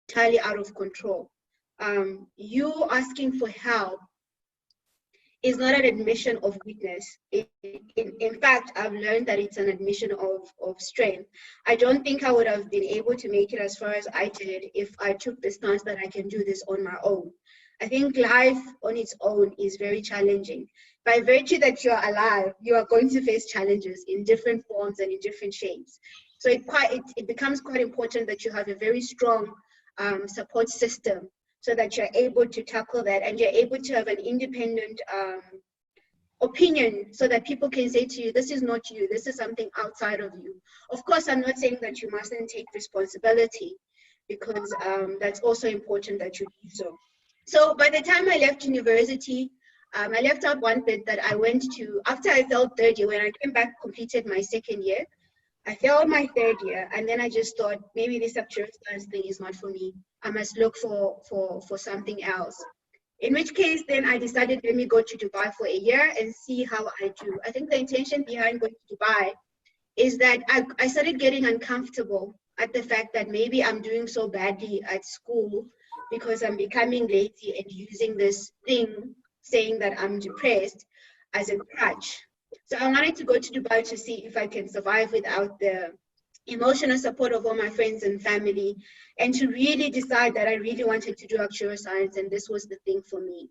entirely out of control. You asking for help is not an admission of weakness. In fact, I've learned that it's an admission of strength. I don't think I would have been able to make it as far as I did if I took the stance that I can do this on my own. I think life on its own is very challenging. By virtue that you're alive, you are going to face challenges in different forms and in different shapes. So it becomes quite important that you have a very strong support system so that you're able to tackle that and you're able to have an independent opinion so that people can say to you, this is not you, this is something outside of you. Of course, I'm not saying that you mustn't take responsibility, because that's also important that you do so. So by the time I left university, I left out one bit that I went to, after I failed third year, when I came back, completed my second year, I failed my third year, and then I just thought, maybe this actuarial science thing is not for me. I must look for something else. In which case, then I decided, let me go to Dubai for a year and see how I do. I think the intention behind going to Dubai is that I started getting uncomfortable at the fact that maybe I'm doing so badly at school because I'm becoming lazy and using this thing saying that I'm depressed as a crutch. So I wanted to go to Dubai to see if I can survive without the emotional support of all my friends and family, and to really decide that I really wanted to do actuarial science and this was the thing for me.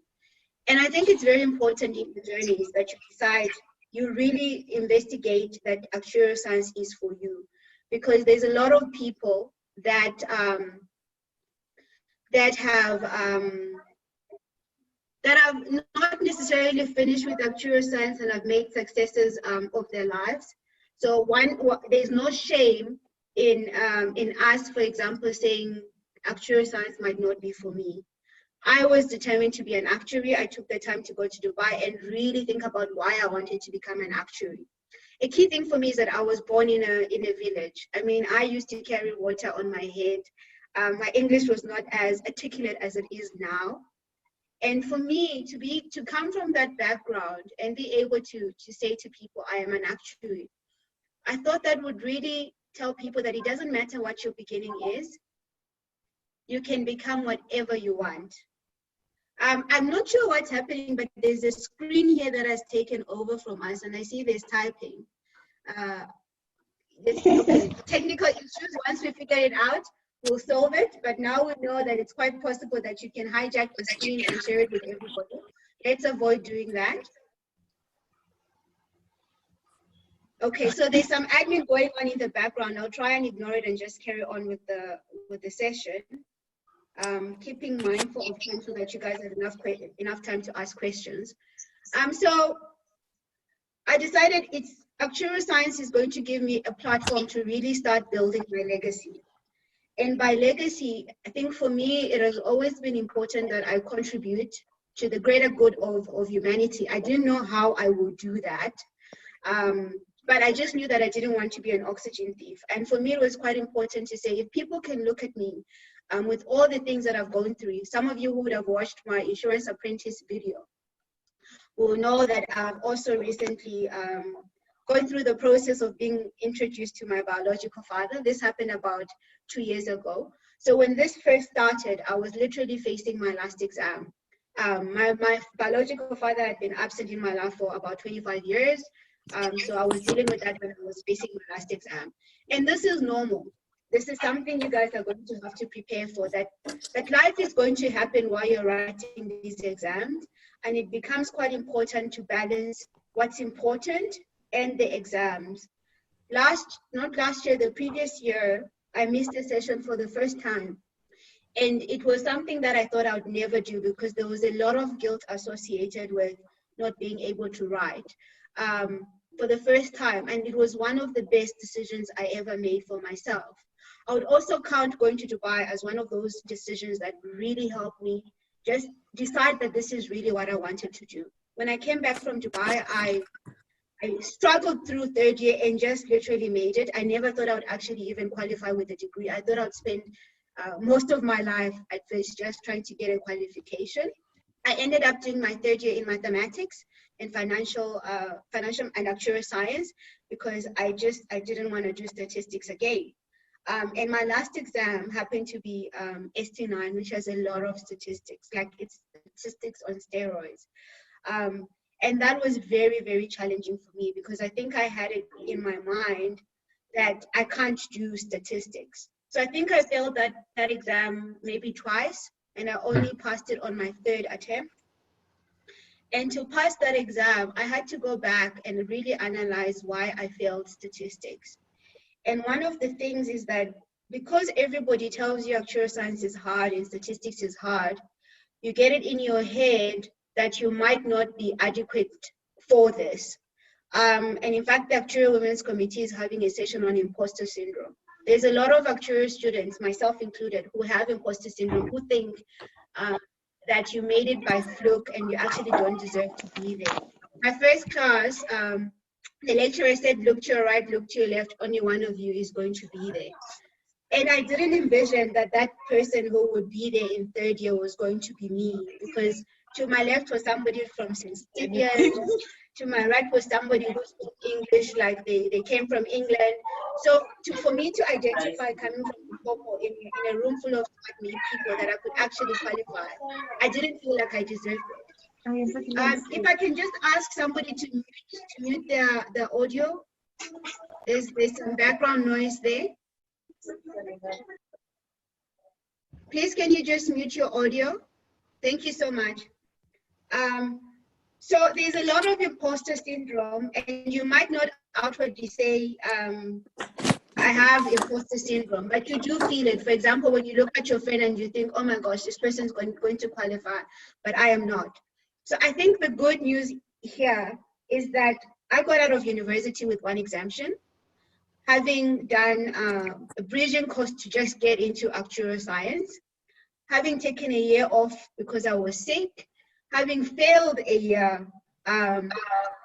And I think it's very important in the journeys that you decide, you really investigate that actuarial science is for you, because there's a lot of people that have not necessarily finished with actuarial science and have made successes of their lives. So there's no shame in us, for example, saying actuarial science might not be for me. I was determined to be an actuary. I took the time to go to Dubai and really think about why I wanted to become an actuary. A key thing for me is that I was born in a village. I mean, I used to carry water on my head. My English was not as articulate as it is now. And for me to come from that background and be able to say to people, I am an actuary, I thought that would really tell people that it doesn't matter what your beginning is, you can become whatever you want. I'm not sure what's happening, but there's a screen here that has taken over from us, and I see there's typing. Okay, technical issues, once we figure it out, we'll solve it, but now we know that it's quite possible that you can hijack the screen and share it with everybody. Let's avoid doing that. Okay, so there's some admin going on in the background. I'll try and ignore it and just carry on with the session. Keeping mindful of time so that you guys have enough time to ask questions. So I decided actuarial science is going to give me a platform to really start building my legacy. And by legacy, I think for me, it has always been important that I contribute to the greater good of humanity. I didn't know how I would do that. But I just knew that I didn't want to be an oxygen thief. And for me, it was quite important to say, if people can look at me with all the things that I've gone through, some of you who would have watched my insurance apprentice video will know that I've also recently gone through the process of being introduced to my biological father. This happened about 2 years ago. So when this first started, I was literally facing my last exam. My biological father had been absent in my life for about 25 years. So I was dealing with that when I was facing my last exam. And this is normal. This is something you guys are going to have to prepare for, that life is going to happen while you're writing these exams. And it becomes quite important to balance what's important and the exams. The previous year, I missed a session for the first time. And it was something that I thought I would never do because there was a lot of guilt associated with not being able to write. For the first time, and it was one of the best decisions I ever made for myself. I would also count going to Dubai as one of those decisions that really helped me just decide that this is really what I wanted to do. When I came back from Dubai, I struggled through third year and just literally made it. I never thought I would actually even qualify with a degree. I thought I would spend most of my life at first just trying to get a qualification. I ended up doing my third year in mathematics and financial and actuarial science because I didn't want to do statistics again. And my last exam happened to be ST9, which has a lot of statistics, like it's statistics on steroids. And that was very, very challenging for me because I think I had it in my mind that I can't do statistics. So I think I failed that exam maybe twice, and I only passed it on my third attempt. And to pass that exam, I had to go back and really analyze why I failed statistics. And one of the things is that because everybody tells you actuarial science is hard and statistics is hard, you get it in your head that you might not be adequate for this. And in fact, the Actuarial Women's Committee is having a session on imposter syndrome. There's a lot of actuarial students, myself included, who have imposter syndrome, who think that you made it by fluke and you actually don't deserve to be there. My first class, the lecturer said, look to your right, look to your left, only one of you is going to be there. And I didn't envision that that person who would be there in third year was going to be me, because to my left was somebody from St. Stephen's, to my right was somebody who spoke English like they came from England. So for me to identify coming from Limpopo in a room full of people that I could actually qualify, I didn't feel like I deserved it. If I can just ask somebody to mute the audio, there's some background noise there. Please, can you just mute your audio? Thank you so much. So there's a lot of imposter syndrome, and you might not outwardly say, I have imposter syndrome, but you do feel it. For example, when you look at your friend and you think, oh my gosh, this person's going to qualify, but I am not. So I think the good news here is that I got out of university with one exemption, having done a bridging course to just get into actuarial science, having taken a year off because I was sick, having failed a year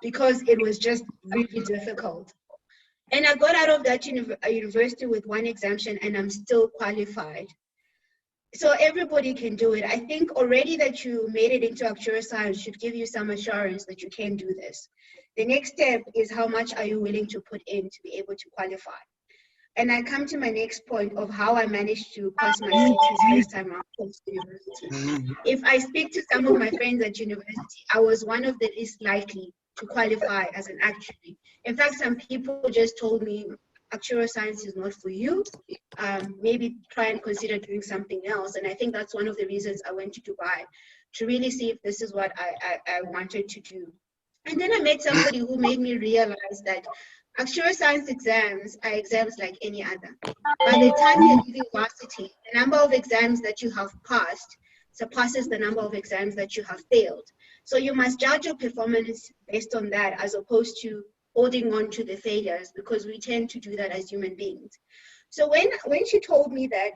because it was just really difficult. And I got out of that university with one exemption, and I'm still qualified. So everybody can do it. I think already that you made it into actuarial science should give you some assurance that you can do this. The next step is how much are you willing to put in to be able to qualify? And I come to my next point of how I managed to pass my CTs first time around post-university. If I speak to some of my friends at university, I was one of the least likely to qualify as an actuary. In fact, some people just told me, actuarial science is not for you. Maybe try and consider doing something else. And I think that's one of the reasons I went to Dubai, to really see if this is what I wanted to do. And then I met somebody who made me realize that actuarial science exams are exams like any other. By the time you leave university, the number of exams that you have passed surpasses the number of exams that you have failed. So you must judge your performance based on that, as opposed to holding on to the failures, because we tend to do that as human beings. So when she told me that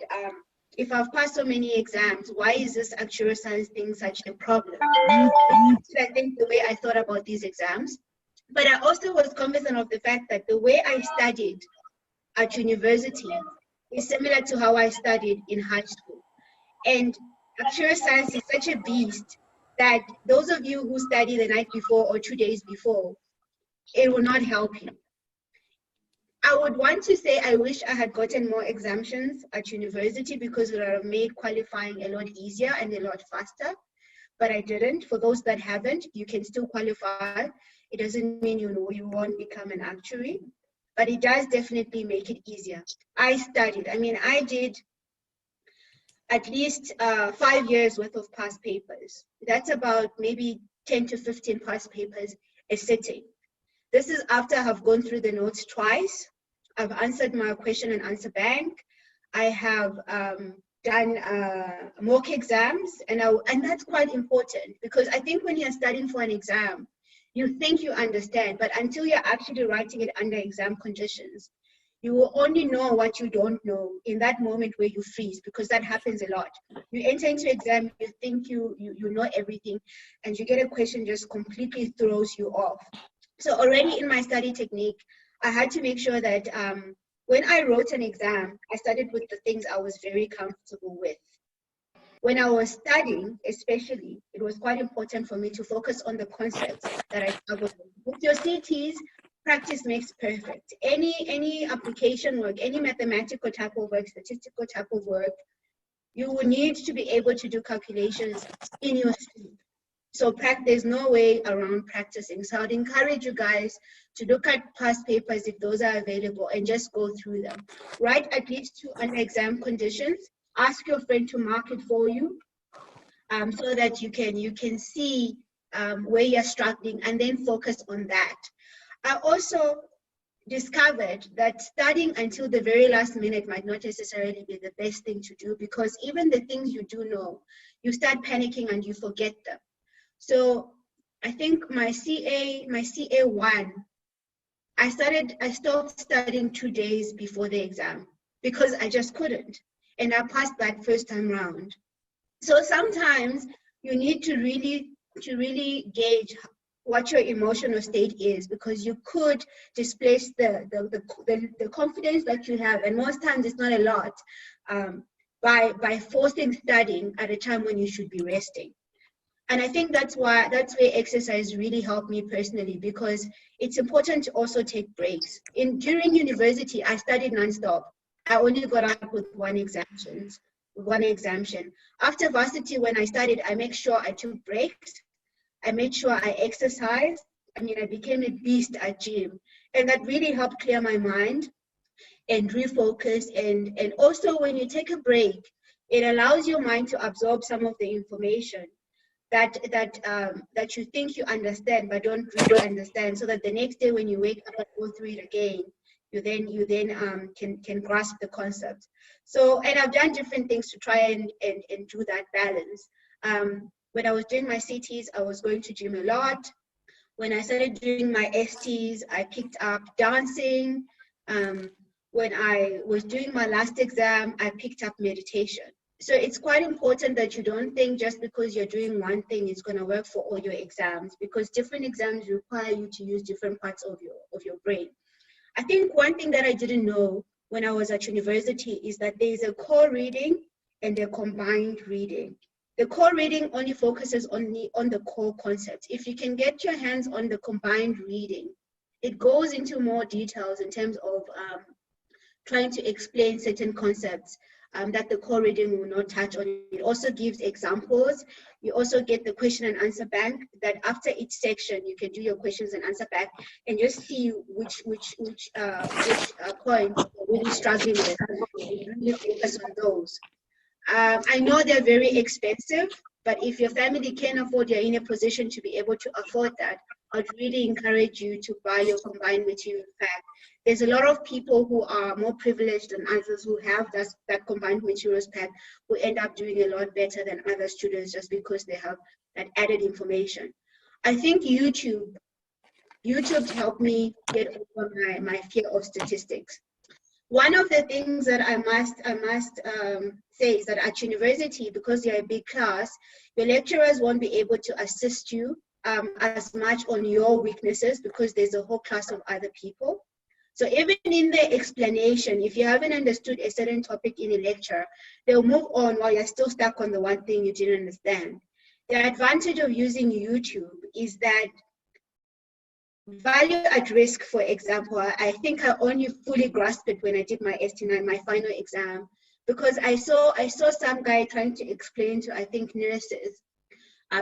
if I've passed so many exams, why is this actuarial science thing such a problem? I think the way I thought about these exams. But I also was cognizant of the fact that the way I studied at university is similar to how I studied in high school. And actuarial science is such a beast that those of you who study the night before or 2 days before, it will not help you. I would want to say I wish I had gotten more exemptions at university, because it would have made qualifying a lot easier and a lot faster, but I didn't. For those that haven't, you can still qualify. It doesn't mean you won't become an actuary, but it does definitely make it easier. I studied. I mean, I did at least 5 years worth of past papers. That's about maybe 10 to 15 past papers a sitting. This is after I have gone through the notes twice. I've answered my question and answer bank. I have done mock exams, and that's quite important, because I think when you're studying for an exam, you think you understand, but until you're actually writing it under exam conditions, you will only know what you don't know in that moment where you freeze, because that happens a lot. You enter into exam, you think you know everything, and you get a question just completely throws you off. So already in my study technique, I had to make sure that when I wrote an exam, I studied with the things I was very comfortable with. When I was studying, especially, it was quite important for me to focus on the concepts that I struggled with. With your CTs, practice makes perfect. Any application work, any mathematical type of work, statistical type of work, you will need to be able to do calculations in your sleep. So there's no way around practicing. So I'd encourage you guys to look at past papers if those are available and just go through them. Write at least 2 under exam conditions. Ask your friend to mark it for you, so that you can see where you're struggling and then focus on that. I also discovered that studying until the very last minute might not necessarily be the best thing to do, because even the things you do know, you start panicking and you forget them. So I think my CA1, I stopped studying 2 days before the exam because I just couldn't. And I passed that first time round. So sometimes you need to really gauge what your emotional state is, because you could displace the confidence that you have, and most times it's not a lot, by forcing studying at a time when you should be resting. And I think that's where exercise really helped me personally, because it's important to also take breaks. During university, I studied nonstop. I only got up with one exemption. After varsity, when I studied, I make sure I took breaks. I made sure I exercised. I mean, I became a beast at gym. And that really helped clear my mind and refocus. And also when you take a break, it allows your mind to absorb some of the information that you think you understand but don't really understand, so that the next day when you wake up and go through it again, you then can grasp the concept. So, and I've done different things to try and do that balance. When I was doing my CTs, I was going to gym a lot. When I started doing my STs, I picked up dancing. When I was doing my last exam, I picked up meditation. So it's quite important that you don't think just because you're doing one thing it's going to work for all your exams, because different exams require you to use different parts of your brain. I think one thing that I didn't know when I was at university is that there's a core reading and a combined reading. The core reading only focuses on the core concepts. If you can get your hands on the combined reading, it goes into more details in terms of trying to explain certain concepts that the core reading will not touch on. It also gives examples. You also get the question and answer bank, that after each section you can do your questions and answer back and just see which points you're really struggling with, and really focus on those. I know they're very expensive, but if your family can afford, you're in a position to be able to afford that, I'd really encourage you to buy your combined material pack. There's a lot of people who are more privileged than others who have that combined materials pack, who end up doing a lot better than other students just because they have that added information. I think YouTube helped me get over my fear of statistics. One of the things that I must say is that at university, because you're a big class, your lecturers won't be able to assist you as much on your weaknesses, because there's a whole class of other people. So even in the explanation, if you haven't understood a certain topic in a lecture, they'll move on while you're still stuck on the one thing you didn't understand. The advantage of using YouTube is that value at risk, for example, I think I only fully grasped it when I did my ST9, my final exam, because I saw some guy trying to explain to, I think, nurses,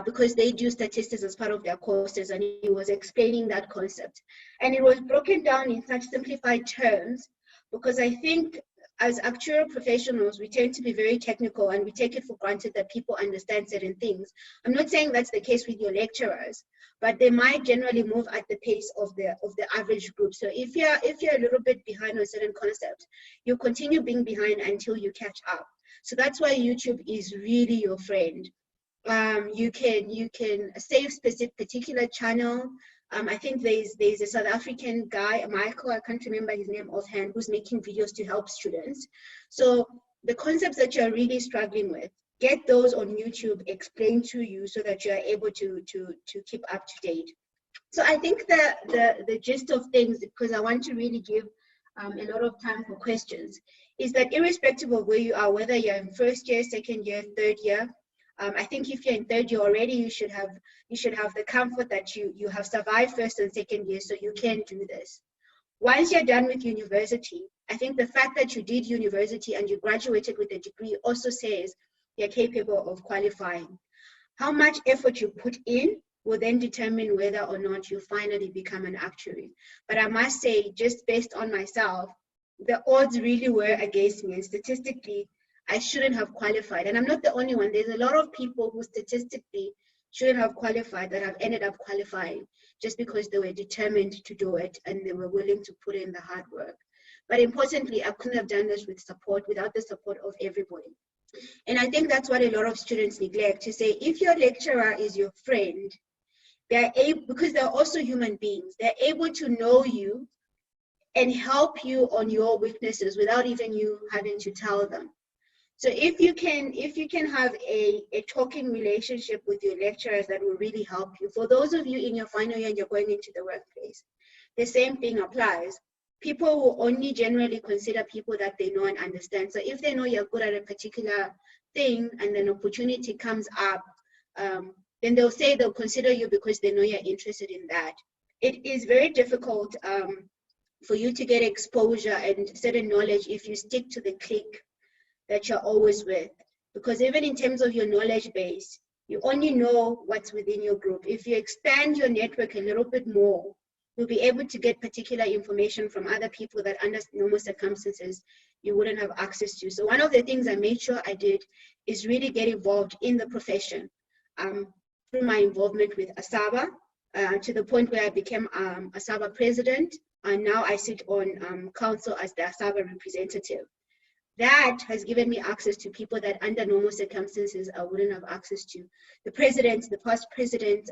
because they do statistics as part of their courses, and he was explaining that concept. And it was broken down in such simplified terms, because I think as actuarial professionals, we tend to be very technical and we take it for granted that people understand certain things. I'm not saying that's the case with your lecturers, but they might generally move at the pace of the average group. So if you're a little bit behind on certain concepts, you continue being behind until you catch up. So that's why YouTube is really your friend. You can save particular channel. I think there's a South African guy, Michael, I can't remember his name offhand, who's making videos to help students. So the concepts that you're really struggling with, get those on YouTube explained to you so that you are able to keep up to date. So I think the gist of things, because I want to really give a lot of time for questions, is that irrespective of where you are, whether you're in first year, second year, third year, I think if you're in third year already, you should have the comfort that you have survived first and second year, so you can do this. Once you're done with university, I think the fact that you did university and you graduated with a degree also says you're capable of qualifying. How much effort you put in will then determine whether or not you finally become an actuary. But I must say, just based on myself, the odds really were against me, and statistically, I shouldn't have qualified. And I'm not the only one. There's a lot of people who statistically shouldn't have qualified that have ended up qualifying just because they were determined to do it and they were willing to put in the hard work. But importantly, I couldn't have done this without the support of everybody. And I think that's what a lot of students neglect, to say, if your lecturer is your friend, they're able, because they're also human beings, they're able to know you and help you on your weaknesses without even you having to tell them. So if you can have a talking relationship with your lecturers, that will really help you. For those of you in your final year and you're going into the workplace, the same thing applies. People will only generally consider people that they know and understand. So if they know you're good at a particular thing and an opportunity comes up, then they'll consider you because they know you're interested in that. It is very difficult for you to get exposure and certain knowledge if you stick to the clique that you're always with, because even in terms of your knowledge base, you only know what's within your group. If you expand your network a little bit more, you'll be able to get particular information from other people that under normal circumstances you wouldn't have access to. So one of the things I made sure I did is really get involved in the profession through my involvement with ASABA, to the point where I became ASABA president, and now I sit on council as the ASABA representative. That has given me access to people that under normal circumstances I wouldn't have access to. The presidents, the past presidents,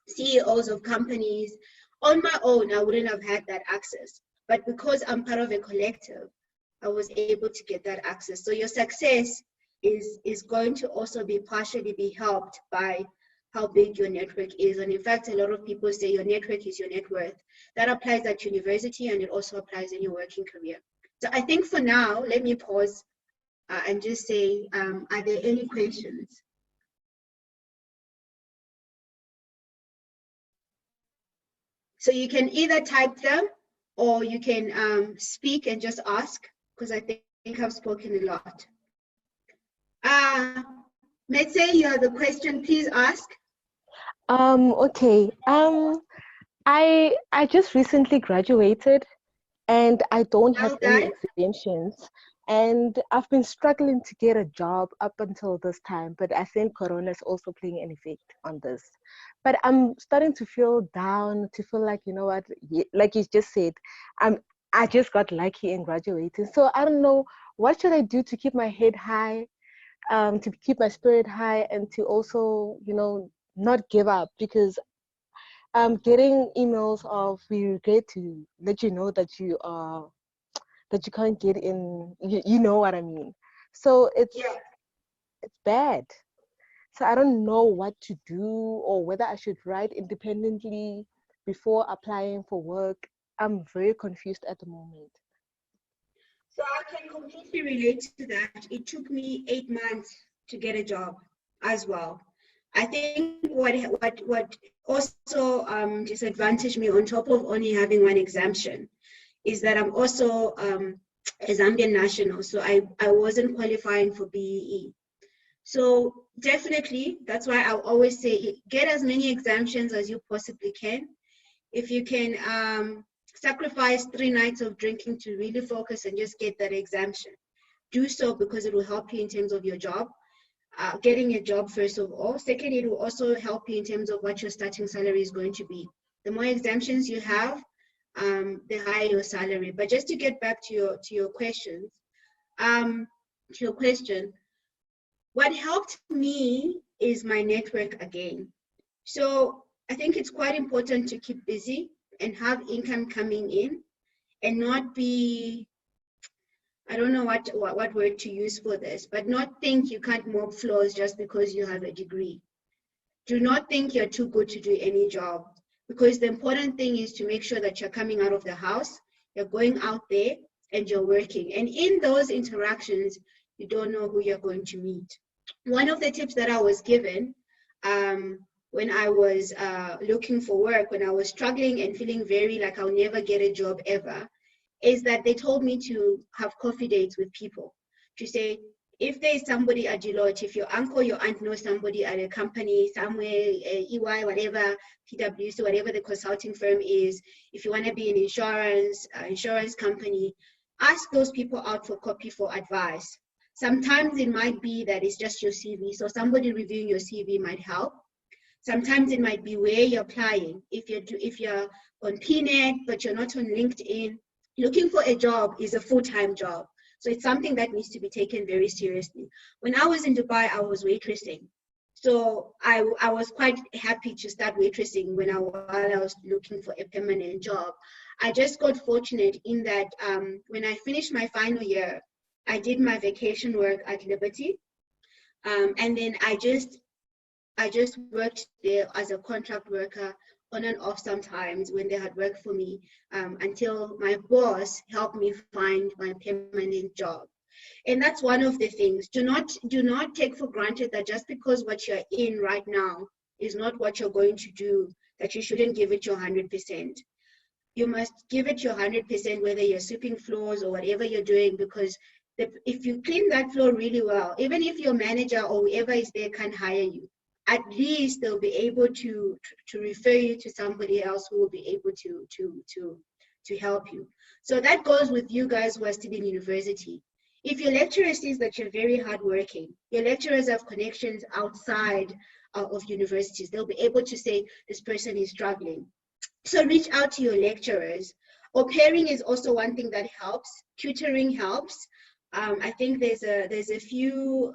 CEOs of companies. On my own, I wouldn't have had that access. But because I'm part of a collective, I was able to get that access. So your success is going to also be partially be helped by how big your network is. And in fact, a lot of people say your network is your net worth. That applies at university, and it also applies in your working career. So I think for now, let me pause and just say, are there any questions? So you can either type them or you can speak and just ask, because I think I've spoken a lot. Let's say you have a question, please ask. Okay. I just recently graduated and I don't have any exemptions, and I've been struggling to get a job up until this time, but I think Corona is also playing an effect on this. But I'm starting to feel down, to feel like, you know what, like you just said, I just got lucky in graduating. So I don't know, what should I do to keep my head high, to keep my spirit high, and to also, you know, not give up, because I'm getting emails of, we regret to let you know that you can't get in, you know what I mean. So it's bad. So I don't know what to do, or whether I should write independently before applying for work. I'm very confused at the moment. So I can completely relate to that. It took me 8 months to get a job as well. I think what also disadvantaged me, on top of only having one exemption, is that I'm also a Zambian national, so I wasn't qualifying for BEE. So definitely, that's why I always say, get as many exemptions as you possibly can. If you can sacrifice 3 nights of drinking to really focus and just get that exemption, do so, because it will help you in terms of your job. Getting a job, first of all. Second, it will also help you in terms of what your starting salary is going to be. The more exemptions you have, the higher your salary. But just to get back to your questions, what helped me is my network again. So I think it's quite important to keep busy and have income coming in, and not be, I don't know what word to use for this, but not think you can't mop floors just because you have a degree. Do not think you're too good to do any job, because the important thing is to make sure that you're coming out of the house, you're going out there, and you're working. And in those interactions, you don't know who you're going to meet. one of the tips that I was given when I was looking for work, when I was struggling and feeling very like I'll never get a job ever, is that they told me to have coffee dates with people. To say, if there's somebody at Deloitte, if your uncle, your aunt knows somebody at a company somewhere, EY, whatever, PwC, whatever the consulting firm is, if you want to be in insurance company, ask those people out for coffee for advice. Sometimes it might be that it's just your CV, so somebody reviewing your CV might help. Sometimes it might be where you're applying. If you're on PNet but you're not on LinkedIn, looking for a job is a full-time job. So it's something that needs to be taken very seriously. When I was in Dubai, I was waitressing. So I was quite happy to start waitressing while I was looking for a permanent job. I just got fortunate in that when I finished my final year, I did my vacation work at Liberty. And then I just worked there as a contract worker on and off sometimes when they had work for me, until my boss helped me find my permanent job. And that's one of the things. Do not take for granted that just because what you're in right now is not what you're going to do, that you shouldn't give it your 100%. You must give it your 100%, whether you're sweeping floors or whatever you're doing, because if you clean that floor really well, even if your manager or whoever is there can't hire you, at least they'll be able to refer you to somebody else who will be able to help you. So that goes with you guys who are still in university. If your lecturer sees that you're very hardworking, your lecturers have connections outside of universities, they'll be able to say, this person is struggling. So reach out to your lecturers. Au pairing is also one thing that helps. Tutoring helps. I think there's a few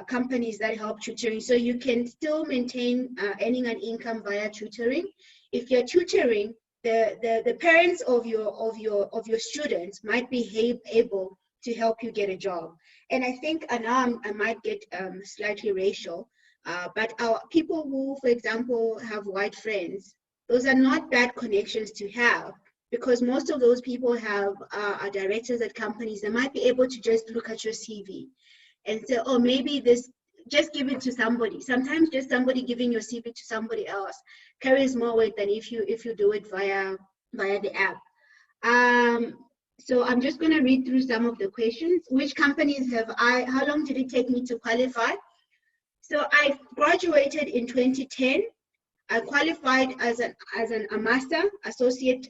companies that help tutoring, so you can still maintain earning an income via tutoring. If you're tutoring, the parents of your students might be able to help you get a job. And I think, and now I might get slightly racial, but our people who, for example, have white friends, those are not bad connections to have, because most of those people are directors at companies. They might be able to just look at your CV and say, oh, maybe this, just give it to somebody. Sometimes just somebody giving your CV to somebody else carries more weight than if you do it via the app. So I'm just going to read through some of the questions. Which companies how long did it take me to qualify? So I graduated in 2010. I qualified as a master associate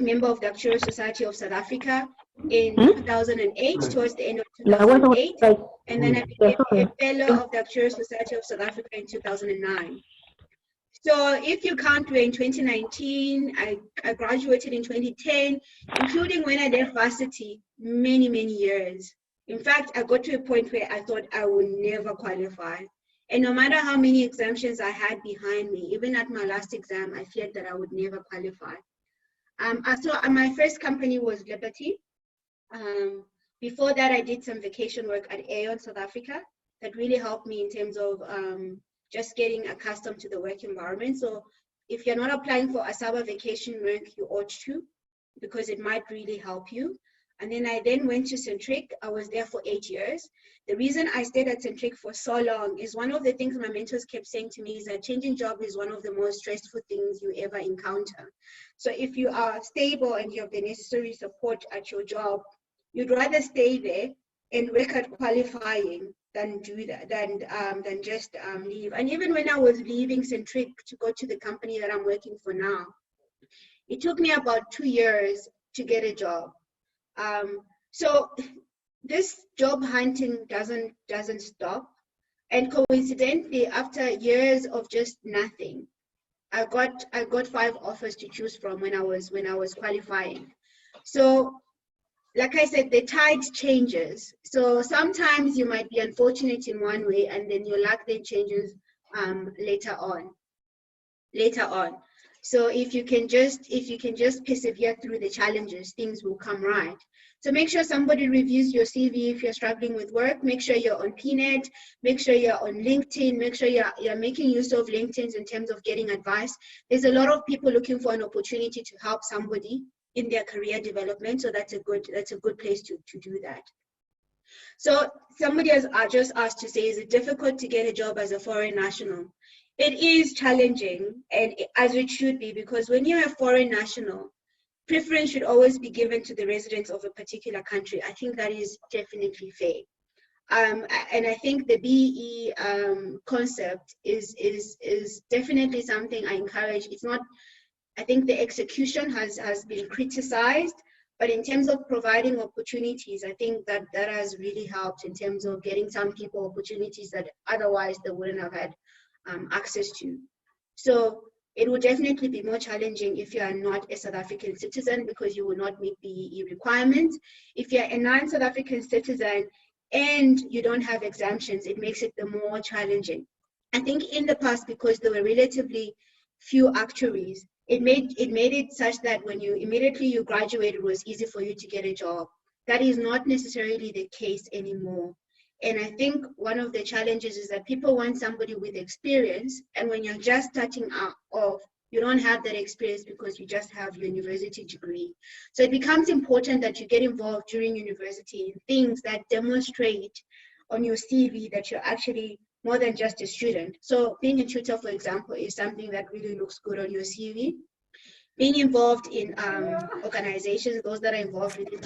member of the Actuarial Society of South Africa in 2008, towards the end of 2008, and then I became a fellow of the Actuarial Society of South Africa in 2009. So if you count, we're in 2019, I graduated in 2010, including when I left varsity, many years. In fact, I got to a point where I thought I would never qualify. And no matter how many exemptions I had behind me, even at my last exam, I feared that I would never qualify. So my first company was Liberty. Before that, I did some vacation work at Aon South Africa that really helped me in terms of just getting accustomed to the work environment. So if you're not applying for ASABA vacation work, you ought to, because it might really help you. And then I went to Centric. I was there for 8 years. The reason I stayed at Centric for so long is one of the things my mentors kept saying to me is that changing job is one of the most stressful things you ever encounter. So if you are stable and you have the necessary support at your job, you'd rather stay there and work at qualifying than do that, than just leave. And even when I was leaving Centric to go to the company that I'm working for now, it took me about 2 years to get a job. So this job hunting doesn't stop. And coincidentally, after years of just nothing, I got 5 offers to choose from when I was qualifying. So like I said, the tide changes. So sometimes you might be unfortunate in one way, and then your luck then changes later on. So if you can just persevere through the challenges, things will come right. So make sure somebody reviews your CV if you're struggling with work. Make sure you're on PNet. Make sure you're on LinkedIn. Make sure you're making use of LinkedIn in terms of getting advice. There's a lot of people looking for an opportunity to help somebody in their career development. So that's a good place to do that. So somebody has just asked to say, is it difficult to get a job as a foreign national? It is challenging, and as it should be, because when you're a foreign national, preference should always be given to the residents of a particular country. I think that is definitely fair. And I think the BE concept is definitely something I encourage. It's not, I think the execution has been criticized, but in terms of providing opportunities, I think that has really helped in terms of getting some people opportunities that otherwise they wouldn't have had access to. So it will definitely be more challenging if you are not a South African citizen, because you will not meet BEE requirements. If you're a non-South African citizen and you don't have exemptions, it makes it the more challenging. I think in the past, because there were relatively few actuaries, it made it such that when you immediately graduated, it was easy for you to get a job. That is not necessarily the case anymore. And I think one of the challenges is that people want somebody with experience, and when you're just starting out off, you don't have that experience because you just have your university degree. So it becomes important that you get involved during university in things that demonstrate on your CV that you're actually more than just a student. So being a tutor, for example, is something that really looks good on your CV. Being involved in organizations, those that are involved with the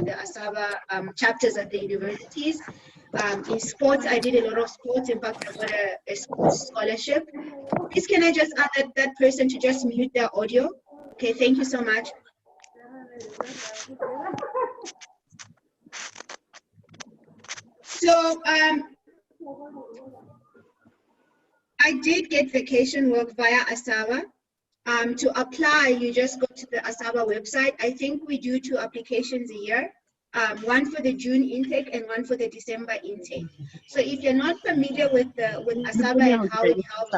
ASABA chapters at the universities. In sports, I did a lot of sports. In fact, I got a sports scholarship. Please, can I just ask that person to just mute their audio? Okay, thank you so much. So I did get vacation work via ASABA. To apply, you just go to the ASABA website. I think we do 2 applications a year, one for the June intake and one for the December intake. So if you're not familiar with ASABA and how it helps,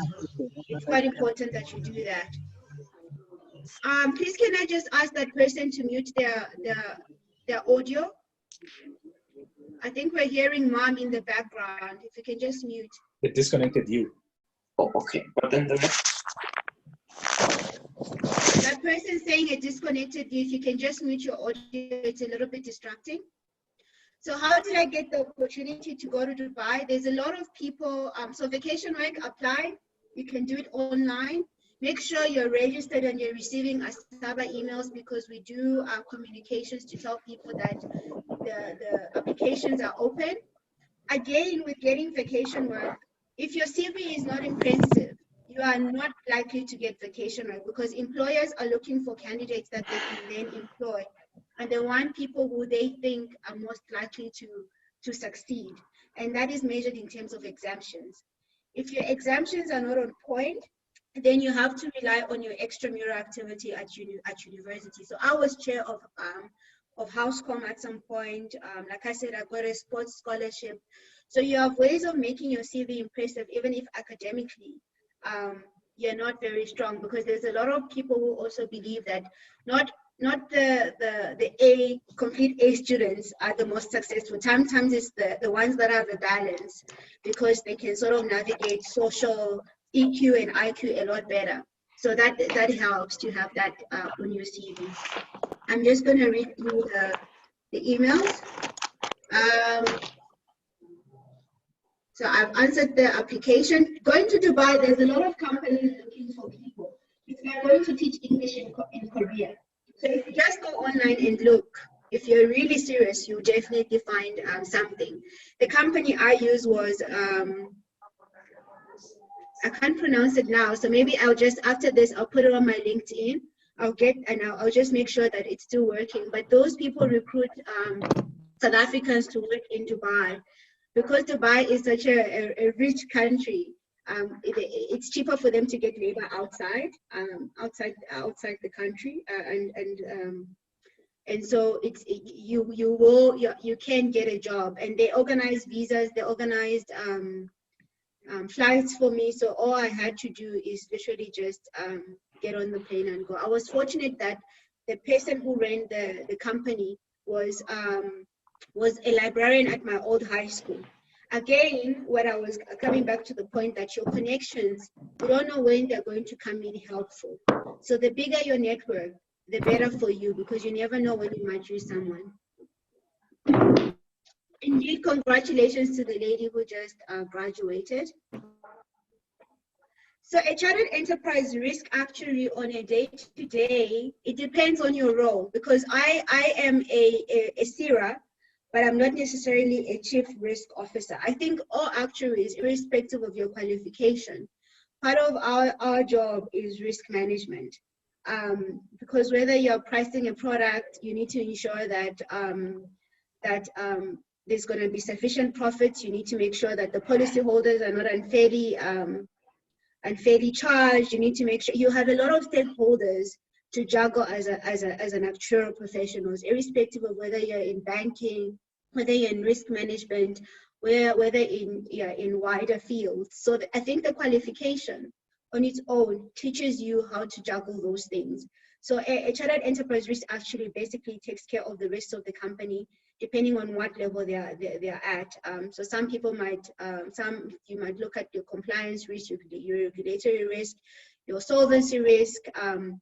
it's quite important that you do that. Please, can I just ask that person to mute their audio? I think we're hearing mom in the background. If you can just mute. It disconnected you. Oh, okay. But then the next. That person saying it disconnected you, if you can just mute your audio, it's a little bit distracting. So how did I get the opportunity to go to Dubai? There's a lot of people, so vacation work, apply. You can do it online. Make sure you're registered and you're receiving ASABA emails, because we do communications to tell people that the applications are open. Again, with getting vacation work, if your CV is not impressive, you are not likely to get vacation work, because employers are looking for candidates that they can then employ, and they want people who they think are most likely to succeed, and that is measured in terms of exemptions. If your exemptions are not on point, then you have to rely on your extramural activity at university. So I was chair of Housecom at some point. Like I said, I got a sports scholarship. So you have ways of making your CV impressive, even if academically you're not very strong, because there's a lot of people who also believe that not the complete A students are the most successful. Sometimes it's the ones that have a balance, because they can sort of navigate social EQ and IQ a lot better. So that helps to have that on your CV. I'm just going to read through the emails. So I've answered the application. Going to Dubai, there's a lot of companies looking for people. If you're going to teach English in Korea, so if you just go online and look, if you're really serious, you'll definitely find something. The company I used was, I can't pronounce it now, so maybe I'll just, after this, I'll put it on my LinkedIn. I'll just make sure that it's still working. But those people recruit South Africans to work in Dubai. Because Dubai is such a rich country, it's cheaper for them to get labor outside the country, and so you can get a job. And they organize visas, they organized flights for me. So all I had to do is literally just get on the plane and go. I was fortunate that the person who ran the company was a librarian at my old high school. Again, when I was coming back to the point that your connections, you don't know when they're going to come in helpful. So the bigger your network, the better for you, because you never know when you might use someone. Indeed, congratulations to the lady who just graduated. So a chartered enterprise risk actuary on a day-to-day, it depends on your role, because I am a CIRA, but I'm not necessarily a chief risk officer. I think all actuaries, irrespective of your qualification, part of our job is risk management. Because whether you're pricing a product, you need to ensure that there's going to be sufficient profits. You need to make sure that the policyholders are not unfairly charged. You need to make sure you have a lot of stakeholders to juggle as an actuarial professional, irrespective of whether you're in banking, whether you're in risk management, whether in wider fields. So I think the qualification on its own teaches you how to juggle those things. So a chartered enterprise risk actually basically takes care of the risks of the company, depending on what level they're at. So some people might, you might look at your compliance risk, your regulatory risk, your solvency risk, and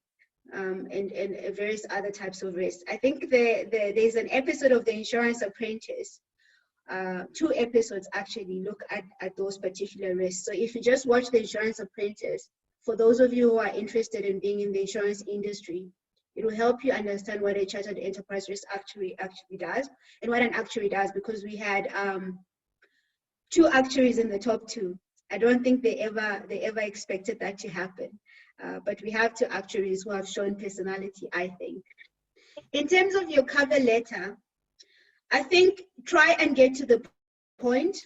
various other types of risks. I think there's an episode of The Insurance Apprentice, 2 episodes actually look at those particular risks. So if you just watch The Insurance Apprentice, for those of you who are interested in being in the insurance industry, it will help you understand what a chartered enterprise risk actuary actually does and what an actuary does, because we had 2 actuaries in the top 2. I don't think they ever expected that to happen. But we have 2 actuaries who have shown personality, I think. In terms of your cover letter, I think try and get to the point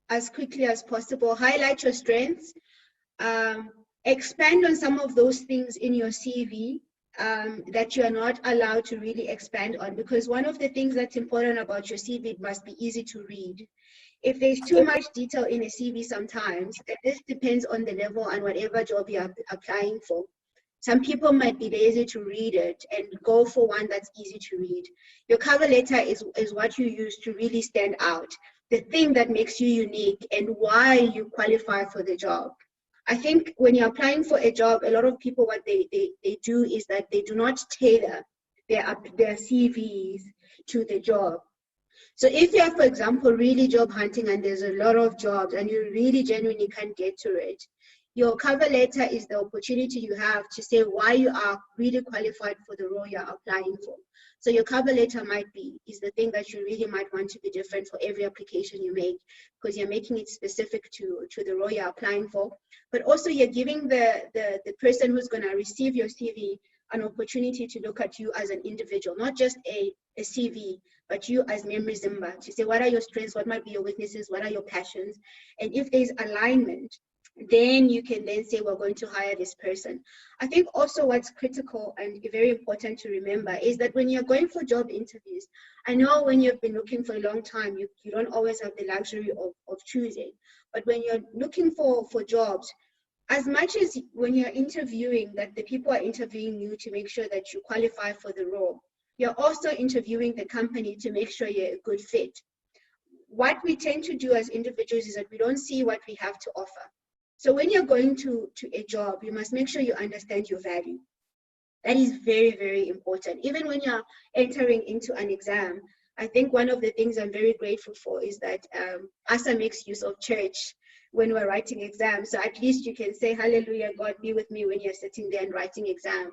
as quickly as possible. Highlight your strengths. Expand on some of those things in your CV that you are not allowed to really expand on, because one of the things that's important about your CV, it must be easy to read. If there's too much detail in a CV sometimes, and this depends on the level and whatever job you're applying for. Some people might be lazy to read it and go for one that's easy to read. Your cover letter is what you use to really stand out, the thing that makes you unique and why you qualify for the job. I think when you're applying for a job, a lot of people, what they do is that they do not tailor their CVs to the job. So if you're, for example, really job hunting and there's a lot of jobs and you really genuinely can't get to it, your cover letter is the opportunity you have to say why you are really qualified for the role you're applying for. So your cover letter is the thing that you really might want to be different for every application you make, because you're making it specific to the role you're applying for. But also you're giving the person who's going to receive your CV an opportunity to look at you as an individual, not just a CV, but you as Memory Zimba, to say what are your strengths, what might be your weaknesses, what are your passions, and if there's alignment, then you can then say we're going to hire this person. I think also what's critical and very important to remember is that when you're going for job interviews, I know when you've been looking for a long time, you don't always have the luxury of choosing, but when you're looking for jobs, as much as when you're interviewing, that the people are interviewing you to make sure that you qualify for the role, you're also interviewing the company to make sure you're a good fit. What we tend to do as individuals is that we don't see what we have to offer. So when you're going to a job, you must make sure you understand your value. That is very, very important. Even when you're entering into an exam, I think one of the things I'm very grateful for is that ASA makes use of church when we're writing exams. So at least you can say, hallelujah, God be with me when you're sitting there and writing exam.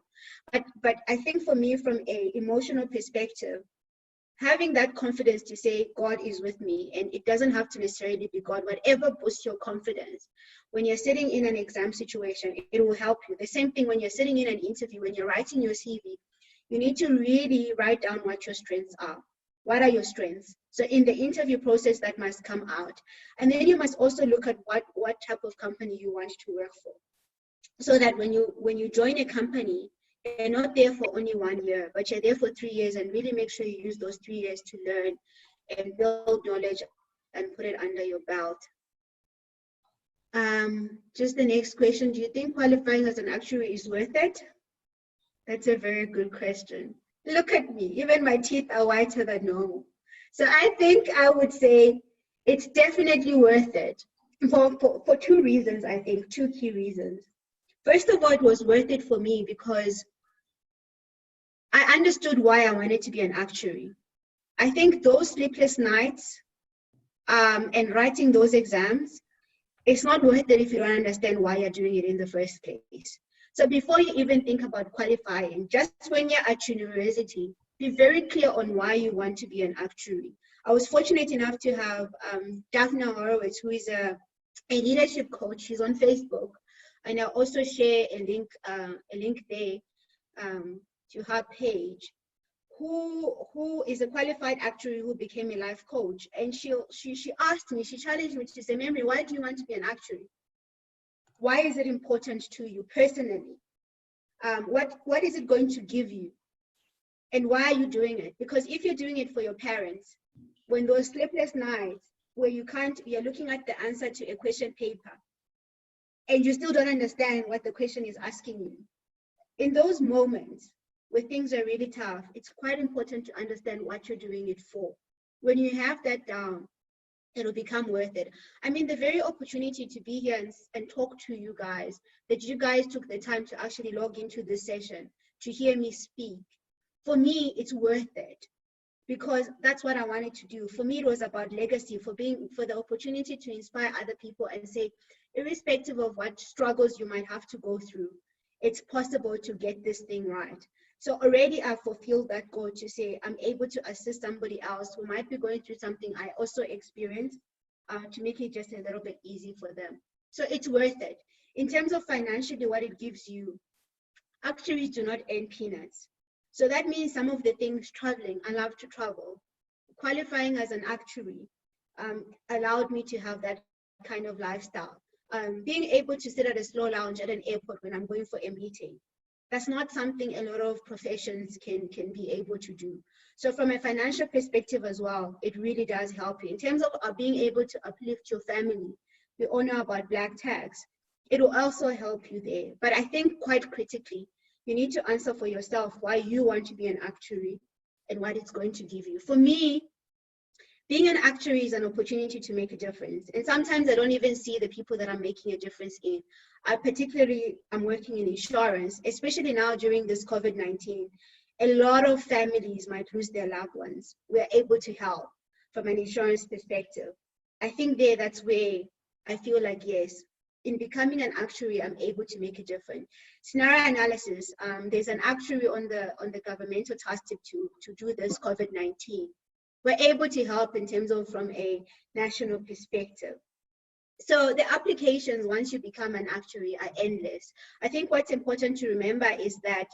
But I think for me, from an emotional perspective, having that confidence to say God is with me, and it doesn't have to necessarily be God, whatever boosts your confidence. When you're sitting in an exam situation, it will help you. The same thing when you're sitting in an interview, when you're writing your CV, you need to really write down what your strengths are. What are your strengths? So in the interview process, that must come out. And then you must also look at what type of company you want to work for. So that when you join a company, you're not there for only 1 year, but you're there for 3 years, and really make sure you use those 3 years to learn and build knowledge and put it under your belt. Just the next question, do you think qualifying as an actuary is worth it? That's a very good question. Look at me, even my teeth are whiter than normal. So I think I would say it's definitely worth it for 2 reasons, I think, 2 key reasons. First of all, it was worth it for me because I understood why I wanted to be an actuary. I think those sleepless nights and writing those exams, it's not worth it if you don't understand why you're doing it in the first place. So before you even think about qualifying, just when you're at university, be very clear on why you want to be an actuary. I was fortunate enough to have Daphne Horowitz, who is a leadership coach. She's on Facebook, and I'll also share a link there to her page, who is a qualified actuary who became a life coach. And she asked me, she challenged me to say, Memory, why do you want to be an actuary? Why is it important to you personally? What is it going to give you? And why are you doing it? Because if you're doing it for your parents, when those sleepless nights where you're looking at the answer to a question paper and you still don't understand what the question is asking you, in those moments where things are really tough, it's quite important to understand what you're doing it for. When you have that down, it'll become worth it. I mean, the very opportunity to be here and talk to you guys, that you guys took the time to actually log into this session, to hear me speak, for me, it's worth it, because that's what I wanted to do. For me, it was about legacy, for the opportunity to inspire other people and say, irrespective of what struggles you might have to go through, it's possible to get this thing right. So already I've fulfilled that goal to say I'm able to assist somebody else who might be going through something I also experienced, to make it just a little bit easy for them. So it's worth it. In terms of financially, what it gives you, actuaries do not earn peanuts. So that means some of the things, traveling, I love to travel. Qualifying as an actuary allowed me to have that kind of lifestyle. Being able to sit at a slow lounge at an airport when I'm going for a meeting, that's not something a lot of professions can be able to do. So from a financial perspective as well, it really does help you. In terms of being able to uplift your family, we all know about black tax. It will also help you there. But I think quite critically, you need to answer for yourself why you want to be an actuary and what it's going to give you. For me, being an actuary is an opportunity to make a difference. And sometimes I don't even see the people that I'm making a difference in. I'm working in insurance, especially now during this COVID-19. A lot of families might lose their loved ones. We're able to help from an insurance perspective. I think that's where I feel like, yes, in becoming an actuary, I'm able to make a difference. Scenario analysis, there's an actuary on the governmental task to do this COVID-19. We're able to help in terms of from a national perspective. So the applications, once you become an actuary, are endless. I think what's important to remember is that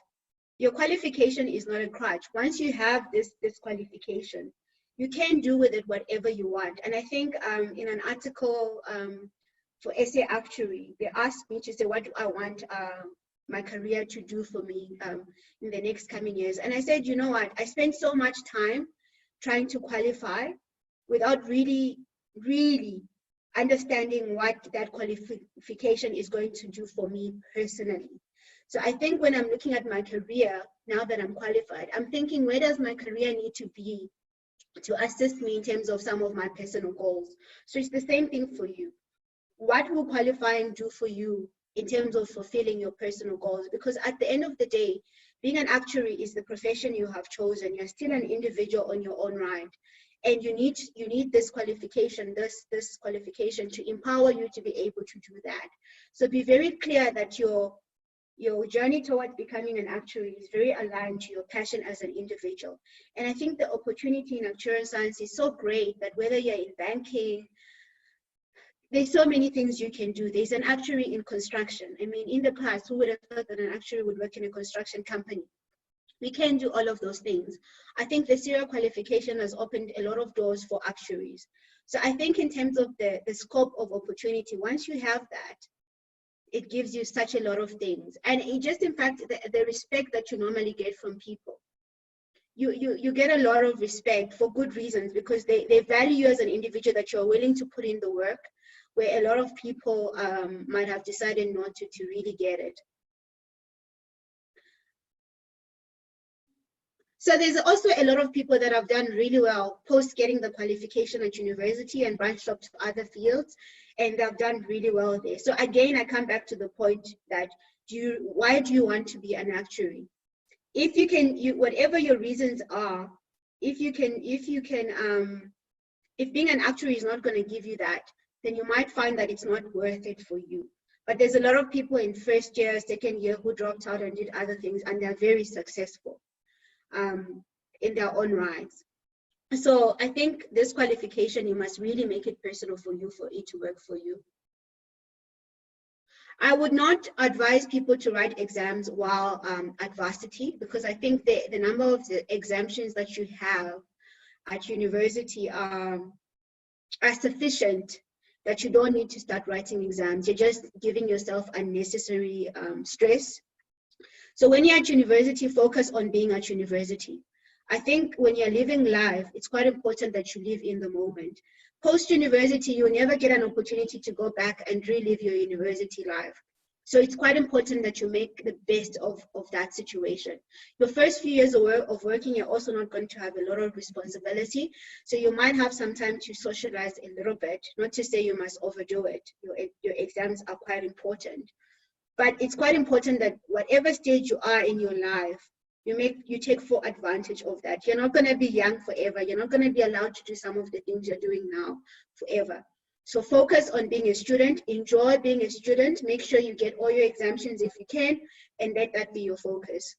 your qualification is not a crutch. Once you have this qualification, you can do with it whatever you want. And I think in an article for SA Actuary, they asked me to say, what do I want my career to do for me in the next coming years? And I said, you know what, I spent so much time trying to qualify without really understanding what that qualification is going to do for me personally. So I think when I'm looking at my career, now that I'm qualified, I'm thinking, where does my career need to be to assist me in terms of some of my personal goals? So it's the same thing for you. What will qualifying do for you in terms of fulfilling your personal goals? Because at the end of the day, being an actuary is the profession you have chosen. You're still an individual on your own right. And you need this qualification, this qualification to empower you to be able to do that. So be very clear that your journey towards becoming an actuary is very aligned to your passion as an individual. And I think the opportunity in actuarial science is so great that whether you're in banking, there's so many things you can do. There's an actuary in construction. I mean, in the past, who would have thought that an actuary would work in a construction company? We can do all of those things. I think the serial qualification has opened a lot of doors for actuaries. So I think in terms of the scope of opportunity, once you have that, it gives you such a lot of things. And it just, in fact, the respect that you normally get from people. You get a lot of respect for good reasons, because they value you as an individual, that you're willing to put in the work, where a lot of people might have decided not to really get it. So there's also a lot of people that have done really well post getting the qualification at university and branched up to other fields, and they've done really well there. So again, I come back to the point that why do you want to be an actuary? If you can, whatever your reasons are, if being an actuary is not going to give you that, then you might find that it's not worth it for you. But there's a lot of people in first year, second year who dropped out and did other things, and they're very successful in their own rights. So I think this qualification, you must really make it personal for you, for it to work for you. I would not advise people to write exams while at varsity, because I think the number of the exemptions that you have at university are sufficient that you don't need to start writing exams. You're just giving yourself unnecessary stress. So when you're at university, focus on being at university. I think when you're living life, it's quite important that you live in the moment. Post-university, you'll never get an opportunity to go back and relive your university life. So it's quite important that you make the best of that situation. Your first few years of working, you're also not going to have a lot of responsibility. So you might have some time to socialize a little bit, not to say you must overdo it. Your exams are quite important. But it's quite important that whatever stage you are in your life, you take full advantage of that. You're not going to be young forever. You're not going to be allowed to do some of the things you're doing now forever. So focus on being a student, enjoy being a student, make sure you get all your exemptions if you can, and let that be your focus.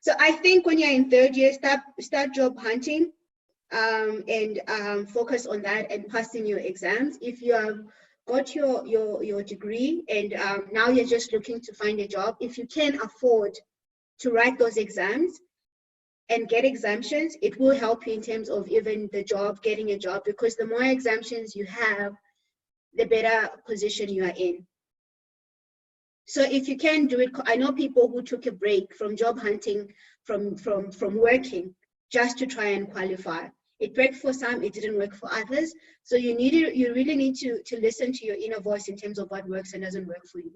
So I think when you're in third year, start job hunting and focus on that and passing your exams. If you have got your degree and now you're just looking to find a job, if you can afford to write those exams and get exemptions, it will help you in terms of even the job, getting a job, because the more exemptions you have, the better position you are in. So if you can do it, I know people who took a break from job hunting, from working, just to try and qualify. It worked for some, it didn't work for others. So you really need to listen to your inner voice in terms of what works and doesn't work for you.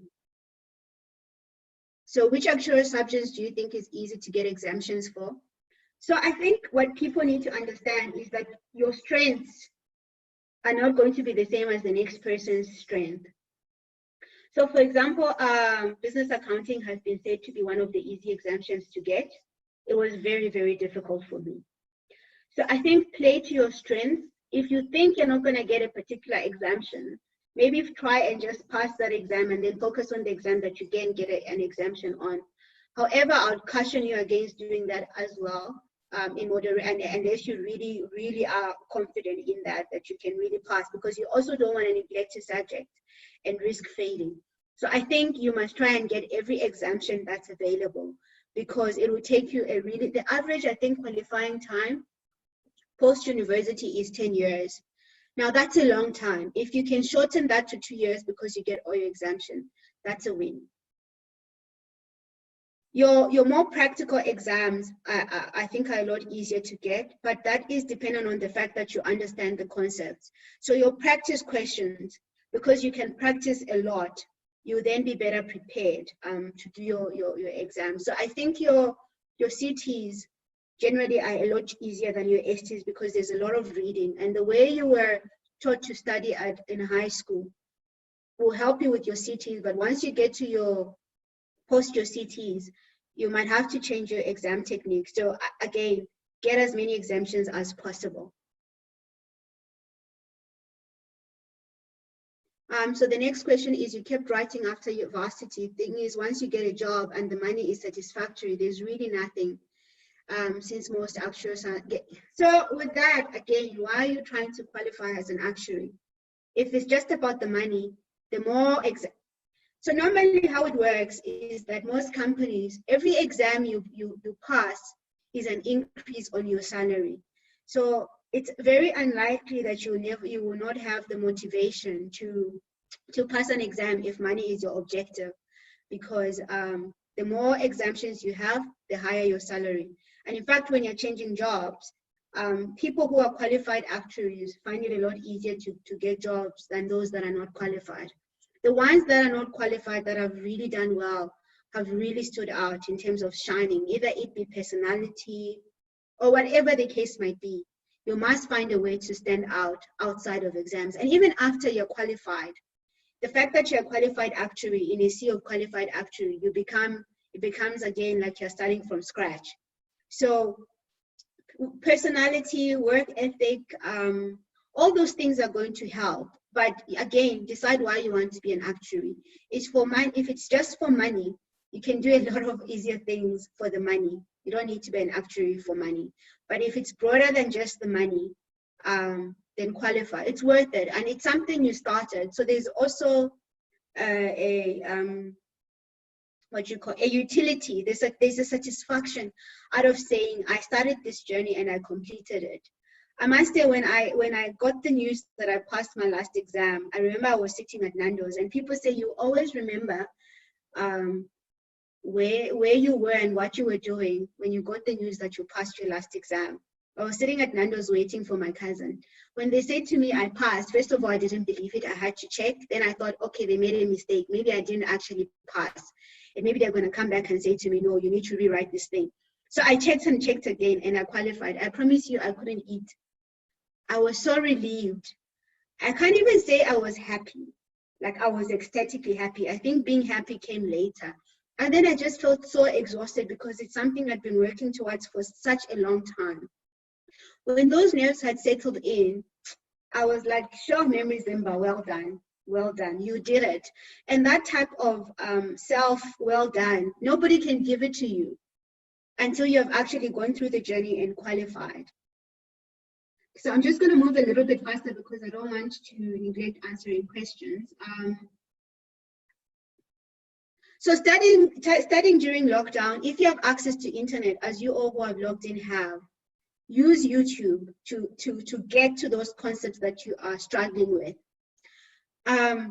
So which actuarial subjects do you think is easy to get exemptions for? So I think what people need to understand is that your strengths are not going to be the same as the next person's strength. So for example, business accounting has been said to be one of the easy exemptions to get. It was very, very difficult for me. So I think play to your strengths. If you think you're not going to get a particular exemption, maybe try and just pass that exam and then focus on the exam that you can get an exemption on. However, I would caution you against doing that as well, unless you really, really are confident in that you can really pass, because you also don't want to neglect a subject and risk failing. So I think you must try and get every exemption that's available, because it will take you the average, I think, qualifying time post-university is 10 years. Now that's a long time. If you can shorten that to 2 years because you get all your exemption, that's a win. Your more practical exams, I think, are a lot easier to get, but that is dependent on the fact that you understand the concepts. So your practice questions, because you can practice a lot, you'll then be better prepared to do your exams. So I think your CTs generally are a lot easier than your STs because there's a lot of reading, and the way you were taught to study in high school will help you with your CTs. But once you get to your CTs, you might have to change your exam technique. So again, get as many exemptions as possible. So the next question is, you kept writing after your varsity. Thing is, once you get a job and the money is satisfactory, there's really nothing, since most actuaries are so with that, again, why are you trying to qualify as an actuary? If it's just about the money, the more so normally how it works is that most companies, every exam you pass is an increase on your salary. So it's very unlikely that you will not have the motivation to pass an exam if money is your objective, because the more exemptions you have, the higher your salary. And in fact, when you're changing jobs, people who are qualified actuaries find it a lot easier to get jobs than those that are not qualified. The ones that are not qualified that have really done well have really stood out in terms of shining, either it be personality or whatever the case might be. You must find a way to stand out outside of exams. And even after you're qualified, the fact that you're a qualified actuary in a sea of qualified actuary, you become it becomes again like you're starting from scratch. So personality, work ethic, all those things are going to help. But again, decide why you want to be an actuary. It's for money. If it's just for money, you can do a lot of easier things for the money. You don't need to be an actuary for money. But if it's broader than just the money, then qualify. It's worth it, and it's something you started. So there's also what you call a utility. There's a satisfaction out of saying I started this journey and I completed it. I must say, when I got the news that I passed my last exam, I remember I was sitting at Nando's, and people say you always remember where you were and what you were doing when you got the news that you passed your last exam. I was sitting at Nando's waiting for my cousin. When they said to me I passed, first of all, I didn't believe it. I had to check. Then I thought, okay, they made a mistake. Maybe I didn't actually pass. And maybe they're going to come back and say to me, no, you need to rewrite this thing. So I checked and checked again, and I qualified. I promise you, I couldn't eat. I was so relieved. I can't even say I was happy. Like, I was ecstatically happy. I think being happy came later. And then I just felt so exhausted because it's something I'd been working towards for such a long time. When those nerves had settled in, I was like, sure, memory, Zimba, well done. Well done, you did it. And that type of self, well done, nobody can give it to you until you have actually gone through the journey and qualified. So I'm just going to move a little bit faster because I don't want to neglect answering questions. So studying during lockdown, if you have access to internet, as you all who have logged in have, use YouTube to get to those concepts that you are struggling with.